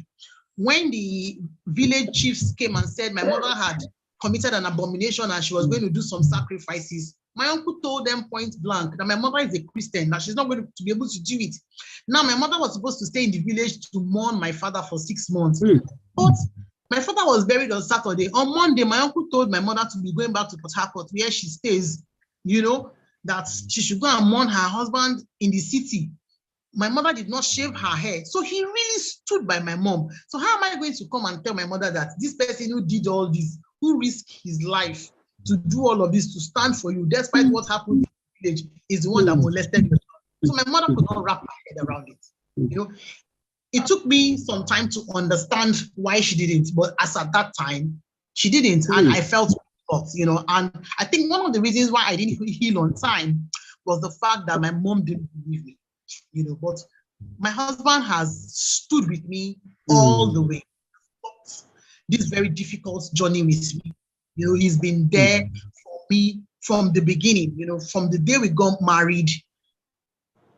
When the village chiefs came and said my mother had committed an abomination and she was going to do some sacrifices. My uncle told them point blank that my mother is a Christian, that she's not going to be able to do it. Now, my mother was supposed to stay in the village to mourn my father for 6 months. But my father was buried on Saturday. On Monday, my uncle told my mother to be going back to Port Harcourt, where she stays, that she should go and mourn her husband in the city. My mother did not shave her hair. So he really stood by my mom. So how am I going to come and tell my mother that this person who did all this, who risked his life to do all of this, to stand for you, despite what happened in the village, is the one that molested your child? So my mother could not wrap her head around it. It took me some time to understand why she didn't, but as at that time, she didn't, and I felt and I think one of the reasons why I didn't heal on time was the fact that my mom didn't believe me, but my husband has stood with me all the way. This very difficult journey with me. He's been there for me from the beginning, from the day we got married.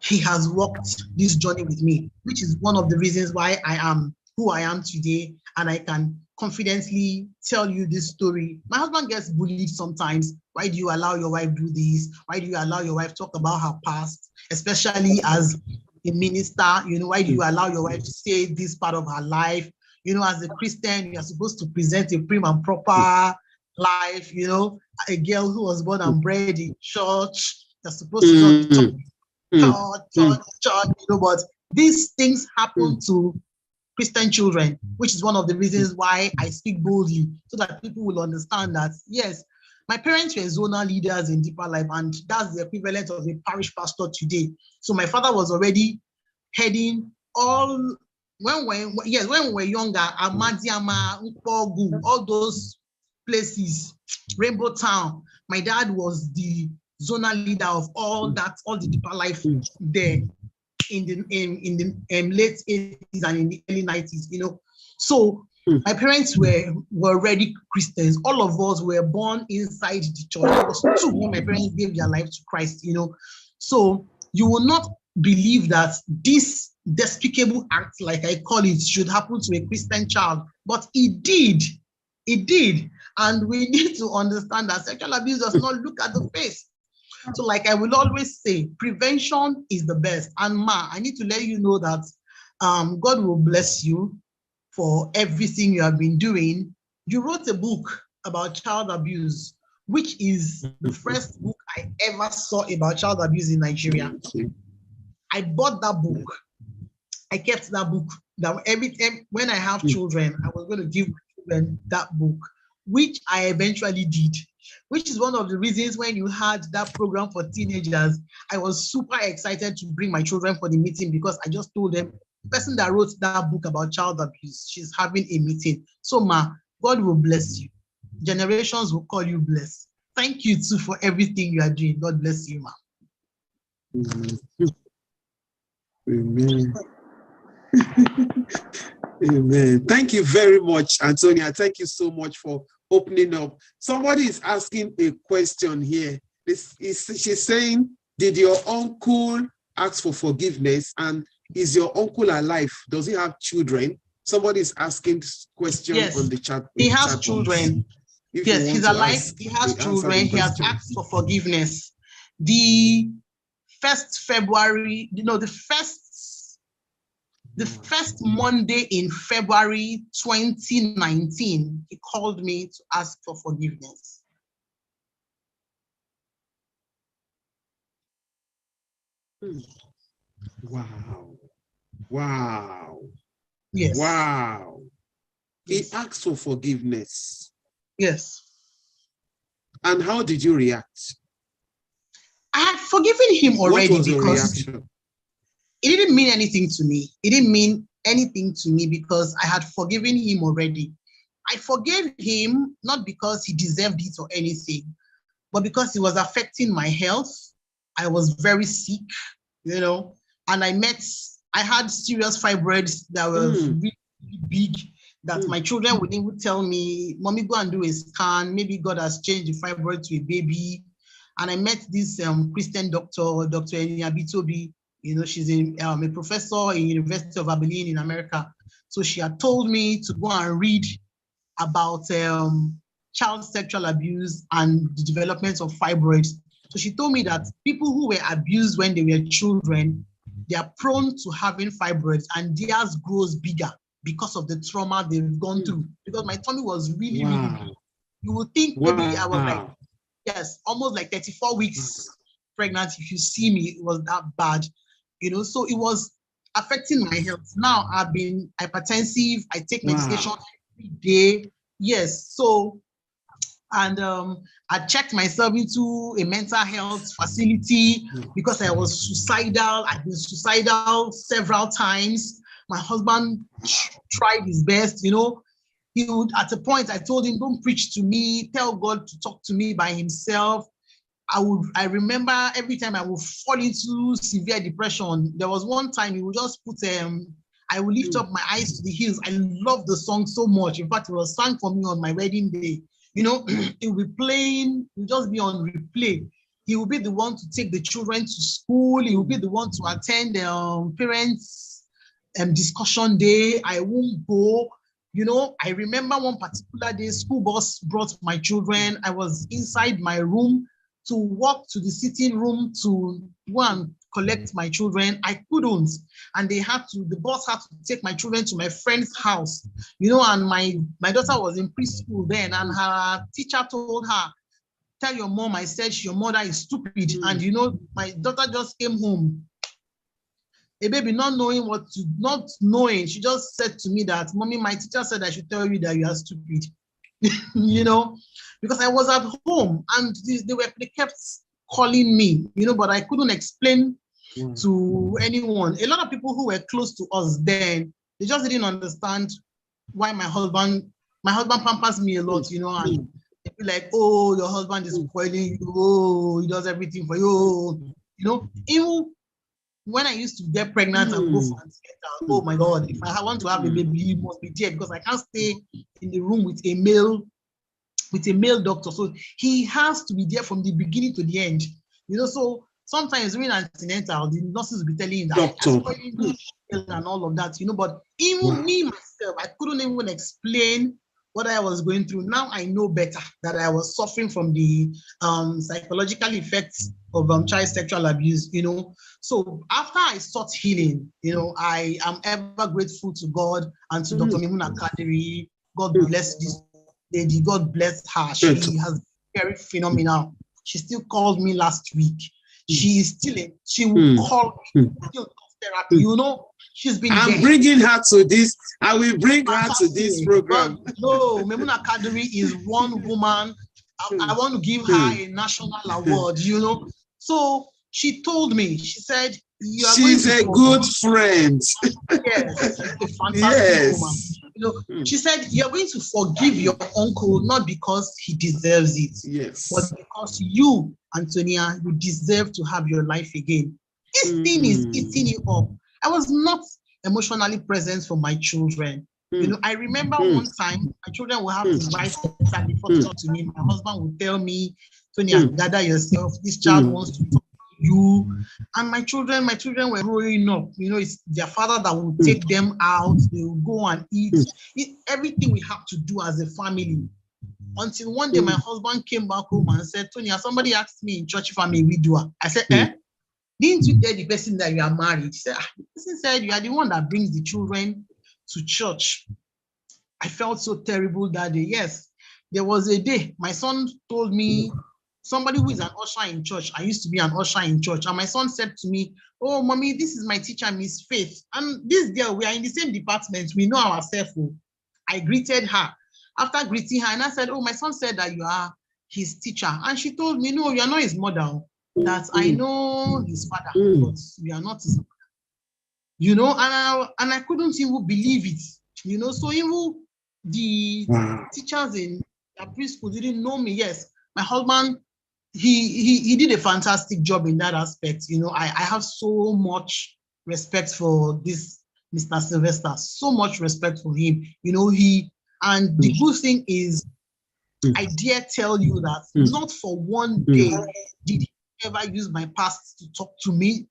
He has walked this journey with me, which is one of the reasons why I am who I am today, and I can confidently tell you this story. My husband gets bullied sometimes. Why do you allow your wife do this? Why do you allow your wife talk about her past, especially as a minister? Why do you allow your wife to say this part of her life? As a Christian, you're supposed to present a prim and proper life. A girl who was born and bred in church, you're supposed to not church, but these things happen to Christian children, which is one of the reasons why I speak boldly, so that people will understand that, yes, my parents were zonal leaders in Deeper Life, and that's the equivalent of a parish pastor today. So my father was already heading all, when we were younger, Amadiama, Ukpogu, all those places, Rainbow Town. My dad was the zonal leader of all the Deeper Life there in the late 80s and in the early 90s, So my parents were already Christians. All of us were born inside the church. It was two when my parents gave their life to Christ, So you will not believe that this despicable act, like I call it, should happen to a Christian child. But it did. It did. And we need to understand that sexual abuse does not look at the face. So like I will always say, prevention is the best. And Ma, I need to let you know that God will bless you for everything you have been doing. You wrote a book about child abuse, which is the first book I ever saw about child abuse in Nigeria. I bought that book. I kept that book. That every time when I have children, I was going to give my children that book, which I eventually did. Which is one of the reasons when you had that program for teenagers, I was super excited to bring my children for the meeting, because I just told them, the person that wrote that book about child abuse, she's having a meeting. So Ma, God will bless you. Generations will call you blessed. Thank you too for everything you are doing. God bless you, Ma. Amen. Amen. Thank you very much, Anthonia. Thank you so much for opening up. Somebody is asking a question here. She's saying, did your uncle ask for forgiveness? And is your uncle alive? Does he have children? Somebody is asking question on the chat. He has children. Yes, he's alive. He has children. He has asked for forgiveness. The 1st February, the first Monday in February 2019, he called me to ask for forgiveness. Wow. Wow. Yes. Wow. Yes. He asked for forgiveness. Yes. And how did you react? I had forgiven him already. What was your because reaction? it didn't mean anything to me. It didn't mean anything to me because I had forgiven him already. I forgave him not because he deserved it or anything, but because it was affecting my health. I was very sick, and I had serious fibroids that were really big, that my children would even tell me, Mommy, go and do a scan. Maybe God has changed the fibroid to a baby. And I met this Christian doctor, Dr. Ojenagbon. She's a professor in University of Abilene in America. So she had told me to go and read about child sexual abuse and the development of fibroids. So she told me that people who were abused when they were children, they are prone to having fibroids, and theirs grows bigger because of the trauma they've gone through. Because my tummy was really, really big. You would think maybe I was like, yes, almost like 34 weeks pregnant. If you see me, it was that bad, so it was affecting my health. Now I've been hypertensive. I take medication every day. Yes. So, and I checked myself into a mental health facility because I was suicidal. I've been suicidal several times. My husband tried his best, He would, at a point, I told him, don't preach to me, tell God to talk to me by himself. I remember every time I would fall into severe depression, there was one time he would just put, I would lift up my eyes to the hills. I love the song so much. In fact, it was sung for me on my wedding day. It will be playing, it will just be on replay. He will be the one to take the children to school. He will be the one to attend the parents' discussion day. I won't go. I remember one particular day, school bus brought my children. I was inside my room to walk to the sitting room to go and collect my children. I couldn't. And the bus had to take my children to my friend's house, and my daughter was in preschool then, and her teacher told her, tell your mom I said your mother is stupid. And my daughter just came home. A baby not knowing, she just said to me that, Mommy, my teacher said I should tell you that you are stupid. Because I was at home and they kept calling me, but I couldn't explain to anyone. A lot of people who were close to us then, they just didn't understand why my husband pampers me a lot, and they be like, oh, your husband is spoiling you, oh, he does everything for you, even when I used to get pregnant and go for antenatal, oh my God, if I want to have a baby, he must be there because I can't stay in the room with a male doctor. So he has to be there from the beginning to the end. So sometimes during antenatal, the nurses will be telling you that and all of that, but even me myself, I couldn't even explain what I was going through. Now I know better that I was suffering from the psychological effects of child sexual abuse, So after I sought healing, I am ever grateful to God and to Dr. Mimuna Kadiri. God bless this lady. God bless her. She has been very phenomenal. She still called me last week. She will call me, still therapy, she's been bringing her to this. I will bring her to this program. No, Memuna Kadiri is one woman. I want to give her a national award, So she told me, she said, she's a good friend. Yes, she's a fantastic woman. She said, you're going to forgive your uncle, not because he deserves it, but because you, Anthonia, you deserve to have your life again. This thing is eating you up. I was not emotionally present for my children. I remember one time my children will have to write before to talk to me. My husband would tell me, Tonia, gather yourself. This child wants to talk to you. And my children were growing up. It's their father that will take them out. They will go and eat. Everything we have to do as a family. Until one day my husband came back home and said, Tonia, somebody asked me in church if I'm a widower. I said, didn't you tell the person that you are married? He said, the person said, you are the one that brings the children to church. I felt so terrible that day. Yes, there was a day my son told me, somebody who is an usher in church, I used to be an usher in church, and my son said to me, oh, Mommy, this is my teacher, Miss Faith. And this girl, we are in the same department, we know ourselves. I greeted her. After greeting her, and I said, oh, my son said that you are his teacher. And she told me, no, you are not his mother. That I know his father, but we are not his mother. And I couldn't even believe it. So even the teachers in the preschool didn't know me. Yes, my husband, he did a fantastic job in that aspect. I have so much respect for this Mr. Sylvester, so much respect for him. And the good thing is, I dare tell you that not for one day did he ever use my past to talk to me,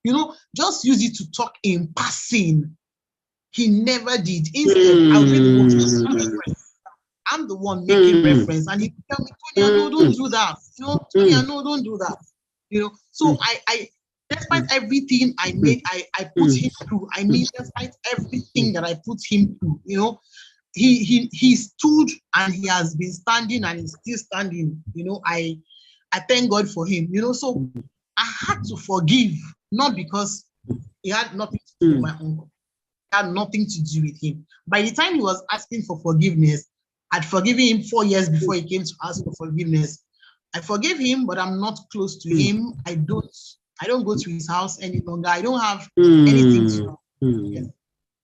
just use it to talk in passing. He never did. Instead, I'm the one making reference, and he tell me, Tonya, no, don't do that. Tonya, no, don't do that. So I despite everything I made, I put him through. I mean, despite everything that I put him through, he stood and he has been standing and he's still standing. I thank God for him. So I had to forgive, not because he had nothing to do with my uncle. It had nothing to do with him. By the time he was asking for forgiveness, I'd forgiven him 4 years before he came to ask for forgiveness. I forgave him, but I'm not close to him. I don't go to his house any longer. I don't have anything to do. Yes.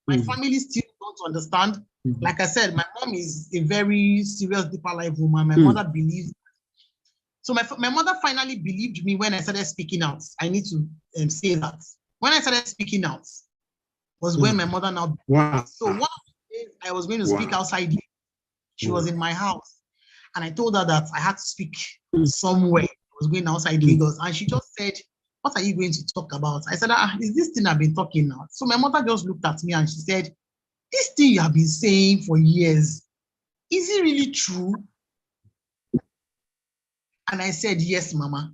My family still don't understand. Like I said, my mom is a very serious, deeper life woman. My mother believes. So my mother finally believed me when I started speaking out. I need to say that. When I started speaking out was when my mother now. Wow. So one of the days I was going to speak outside. She was in my house. And I told her that I had to speak somewhere. I was going outside Lagos. And she just said, what are you going to talk about? I said, is this thing I've been talking now? So my mother just looked at me and she said, this thing you have been saying for years, is it really true? And I said, yes, Mama.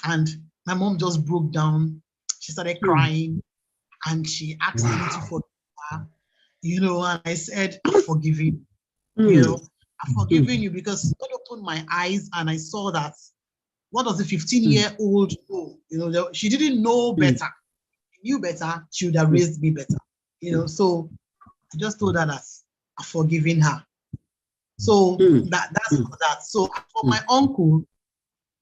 And my mom just broke down. She started crying and she asked me to forgive her, and I said, I'm forgiving you. I'm forgiving you because God opened my eyes and I saw that what does a 15-year-old know? She didn't know better. She knew better, she would have raised me better. So I just told her that I'm forgiving her. So that's for that. So for my uncle,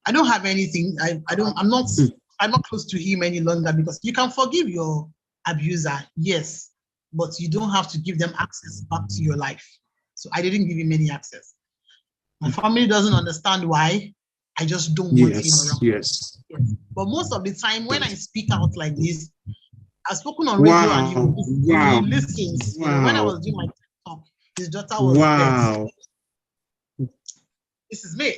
I don't have anything. I'm not close to him any longer because you can forgive your abuser, yes, but you don't have to give them access back to your life. So I didn't give him any access. My family doesn't understand why. I just don't want him around. Yes. But most of the time when I speak out like this, I've spoken on radio and he listens. When I was doing my talk, his daughter was there. This is me.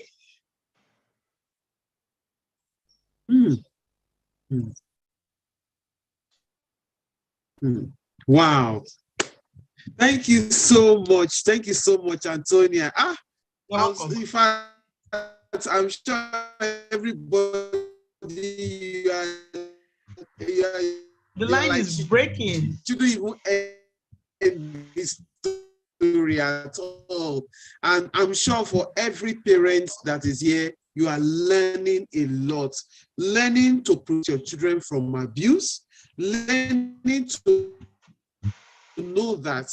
Wow. Thank you so much. Thank you so much, Anthonia. In fact, I'm sure everybody the line is breaking. Shouldn't even end this story at all. And I'm sure for every parent that is here, you are learning a lot. Learning to protect your children from abuse, learning to know that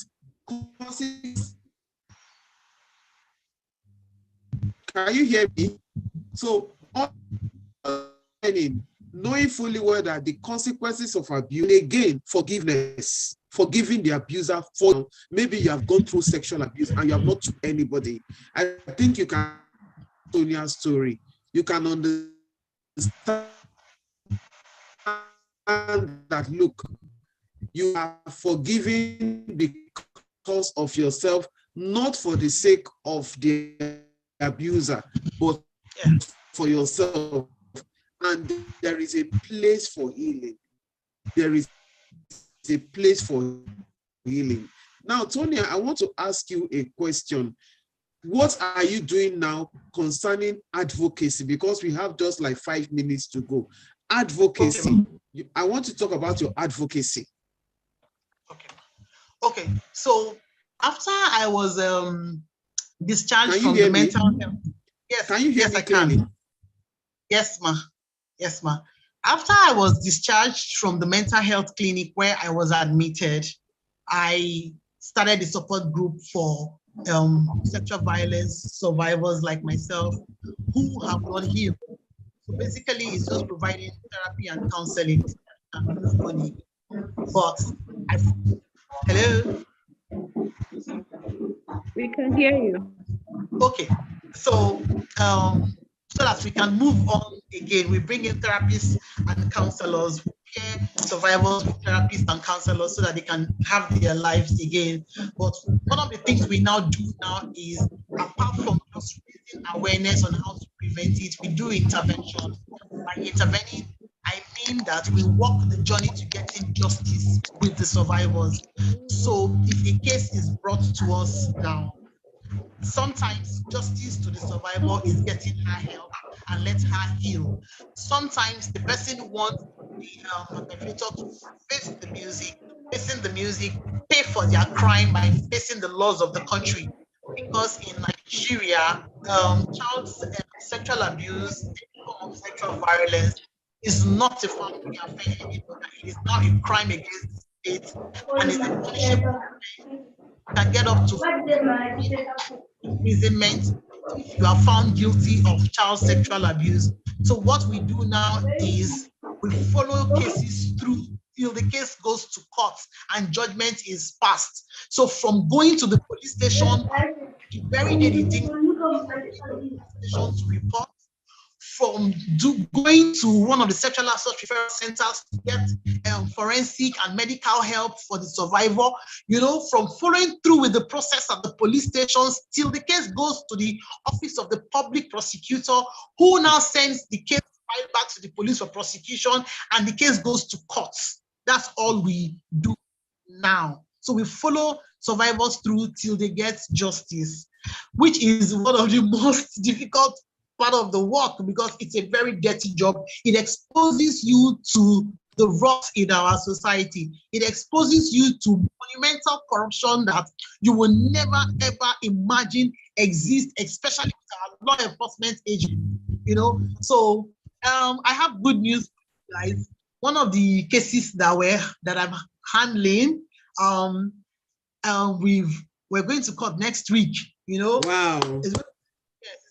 can you hear me? So knowing fully well that the consequences of abuse, again, forgiveness, forgiving the abuser for maybe you have gone through sexual abuse and you have not told anybody. I think you can Tonia's story. You can understand that look, you are forgiving because of yourself, not for the sake of the abuser, but for yourself. And there is a place for healing. There is a place for healing. Now, Tonya, I want to ask you a question. What are you doing now concerning advocacy? Because we have just like 5 minutes to go. Advocacy. I want to talk about your advocacy. Okay. So after I was discharged from the mental health. Yes. Can you hear me I clearly? can. Yes, ma. Yes, ma. After I was discharged from the mental health clinic where I was admitted, I started a support group for sexual violence survivors like myself who have not healed. So basically, it's just providing therapy and counseling and move money. But hello? We can hear you. Okay. So so that we can move on again, we bring in therapists and counselors who care survivors with therapists and counselors so that they can have their lives again. But one of the things we now do now is, apart from just raising awareness on how to prevent it, we do intervention. By intervening, I mean that we walk the journey to getting justice with the survivors. So if a case is brought to us now, Sometimes justice to the survivor is getting her help and let her heal. Sometimes the person wants the perpetrator to face the music, facing the music, pay for their crime by facing the laws of the country. Because in Nigeria, child sexual abuse, any form of sexual violence is not a family affair anymore. It is now a crime against the state and is a punishable. Can get up to imprisonment if you are found guilty of child sexual abuse. So what we do now is we follow cases through till the case goes to court and judgment is passed. So from going to the police station, the very day the thing station to report, from going to one of the sexual assault referral centers to get forensic and medical help for the survivor, from following through with the process at the police stations till the case goes to the office of the public prosecutor, who now sends the case file back to the police for prosecution, and the case goes to court. That's all we do now. So we follow survivors through till they get justice, which is one of the most difficult part of the work because it's a very dirty job. It exposes you to the rot in our society. It exposes you to monumental corruption that you will never ever imagine exist, especially with our law enforcement agents. So I have good news, guys. One of the cases that I'm handling, we're going to court next week. Wow. It's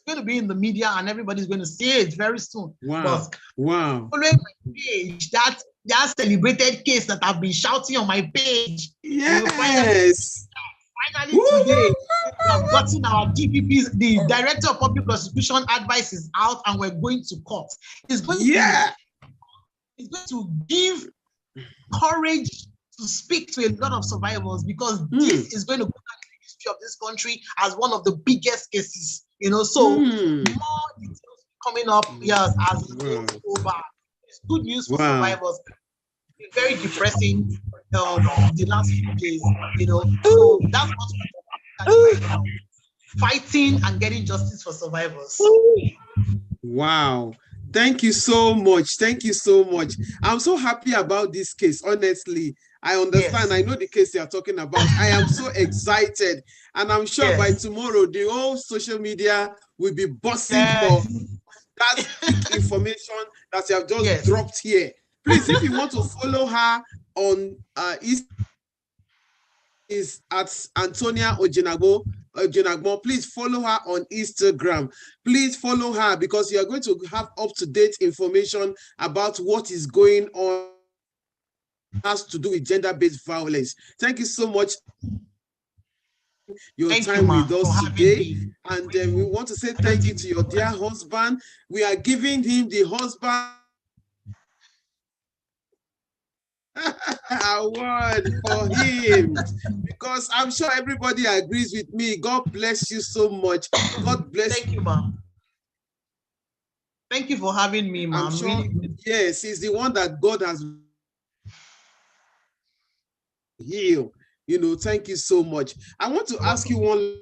going to be in the media and everybody's going to see it very soon. Wow. But Wow. following my page, that celebrated case that I've been shouting on my page. Yes. Finally today, we have gotten our DPP's, the Director of Public Prosecution advice is out and we're going to court. It's going to give courage to speak to a lot of survivors because this is going to go down in the history of this country as one of the biggest cases. So more details coming up as it goes over. It's good news for survivors. It's very depressing the last few days, So that's what we're doing right now. Fighting and getting justice for survivors. Wow. Thank you so much. Thank you so much. I'm so happy about this case, honestly. I understand. Yes. I know the case you're talking about. I am so excited. And I'm sure by tomorrow, the whole social media will be buzzing for that information that you have just dropped here. Please, if you want to follow her on is at Anthonia Ojenagbon. Please follow her on Instagram. Please follow her because you are going to have up-to-date information about what is going on has to do with gender-based violence. Thank you so much your time with us today. And we want to say thank you to your dear husband. We are giving him the husband award for him because I'm sure everybody agrees with me. God bless you so much. God bless you. Thank you, ma'am. Thank you for having me, ma'am. I'm sure, yes, he's the one that God has healed. Thank you so much. I want to ask you one.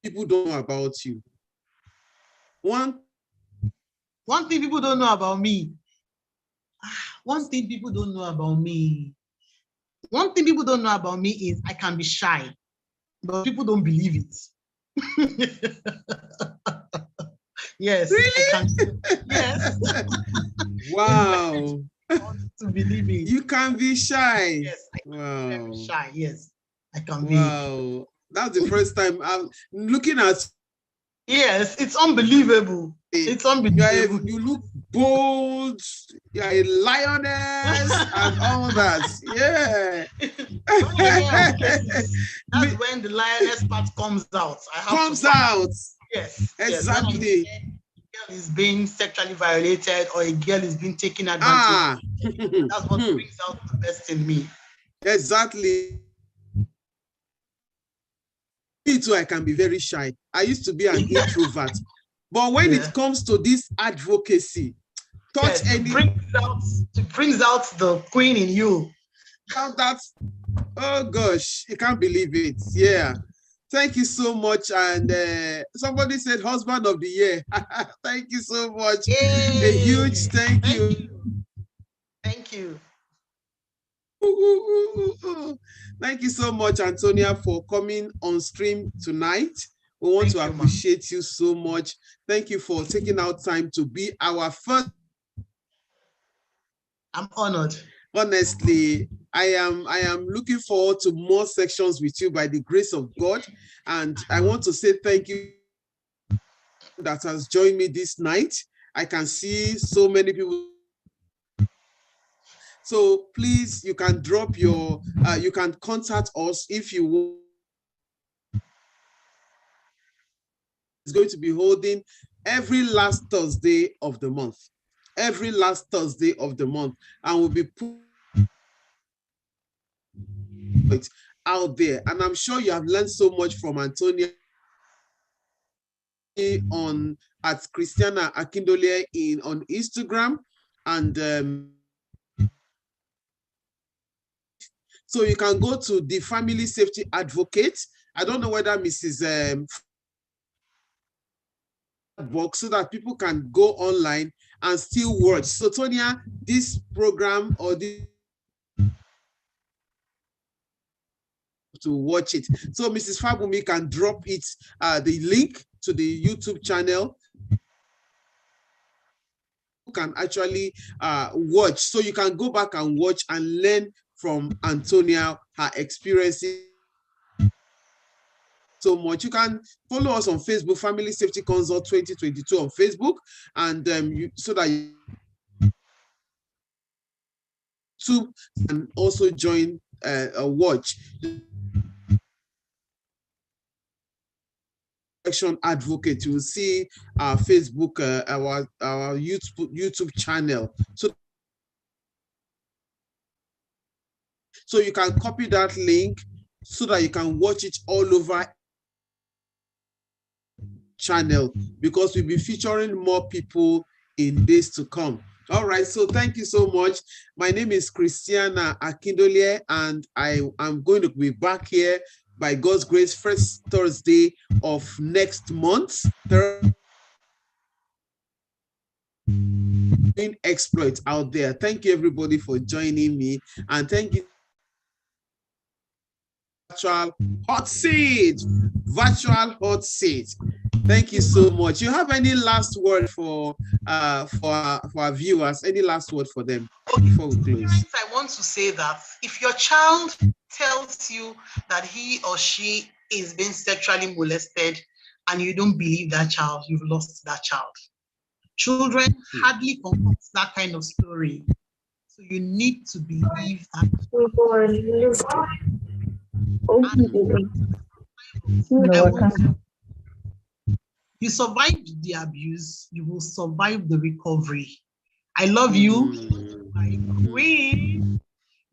People don't know about you. One thing people don't know about me. One thing people don't know about me. One thing people don't know about me is I can be shy, but people don't believe it. Yes. Really? I can, yes. Wow. To believe it. You can be shy. Yes, I can wow. be very shy. Yes, I can be. Wow. That's the first time I'm looking at. Yes, it's unbelievable. It's unbelievable. You look bold. You're a lioness and all that. Yeah. That's when the lioness part comes out. Yes. Exactly. Yes, a girl is being sexually violated or a girl is being taken advantage. That's what brings out the best in me. Exactly. Me too, I can be very shy. I used to be an introvert. But when it comes to this advocacy, it brings out the queen in you. That Oh gosh, you can't believe it. Yeah. Thank you so much. And somebody said husband of the year. Thank you so much. Yay. A huge thank you. Thank you. Thank you so much, Anthonia, for coming on stream tonight. We want to appreciate you so much. Thank you for taking out time to be our first. I'm honored. Honestly, I am looking forward to more sections with you by the grace of God. And I want to say thank you that has joined me this night. I can see so many people. So please, you can drop your, you can contact us if you want. It's going to be holding every last Thursday of the month. Every last Thursday of the month. And we'll be putting it out there. And I'm sure you have learned so much from Anthonia on at Christianah Akindole on Instagram. And so you can go to the Family Safety Advocate. I don't know whether Mrs. Box so that people can go online and still watch. So Tonia, this program or this to watch it. So Mrs. Fabumi can drop it, the link to the YouTube channel. You can actually watch. So you can go back and watch and learn from Anthonia, her experiences. So much. You can follow us on Facebook, Family Safety Consult 2022 on Facebook, and so that you can also join a watch. Action Advocate, you will see our Facebook, our YouTube channel. So you can copy that link so that you can watch it all over channel, because we'll be featuring more people in days to come. All right, so thank you so much. My name is Christianah Akindole, and I am going to be back here by God's grace first Thursday of next month. Exploit out there. Thank you everybody for joining me, and thank you. Virtual hot seat. Thank you so much. You have any last word for our viewers? Any last word for them before we close? I want to say that if your child tells you that he or she is being sexually molested and you don't believe that child, you've lost that child. Children hardly concoct that kind of story. So you need to believe that. You survived the abuse, you will survive the recovery. I love you, my queen.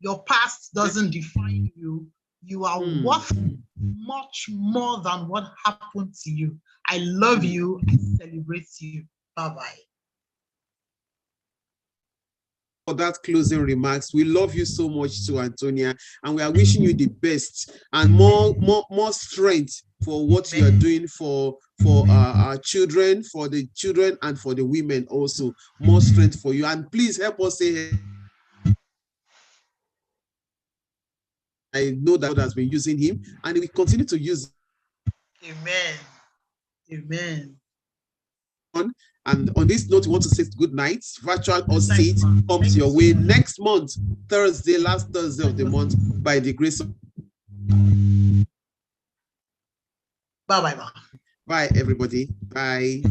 Your past doesn't define you. You are worth much more than what happened to you. I love you. I celebrate you. Bye-bye. For that closing remarks, we love you so much, to Anthonia, and we are wishing you the best and more strength for what you are doing for our children, for the children, and for the women also. More strength for you, and please help us say. I know that God has been using him, and we continue to use. Amen. Amen. And on this note, we want to say good night. Virtual or seat comes your way next month, Thursday, last Thursday of the month, by the grace of. Bye-bye. Bye, everybody. Bye.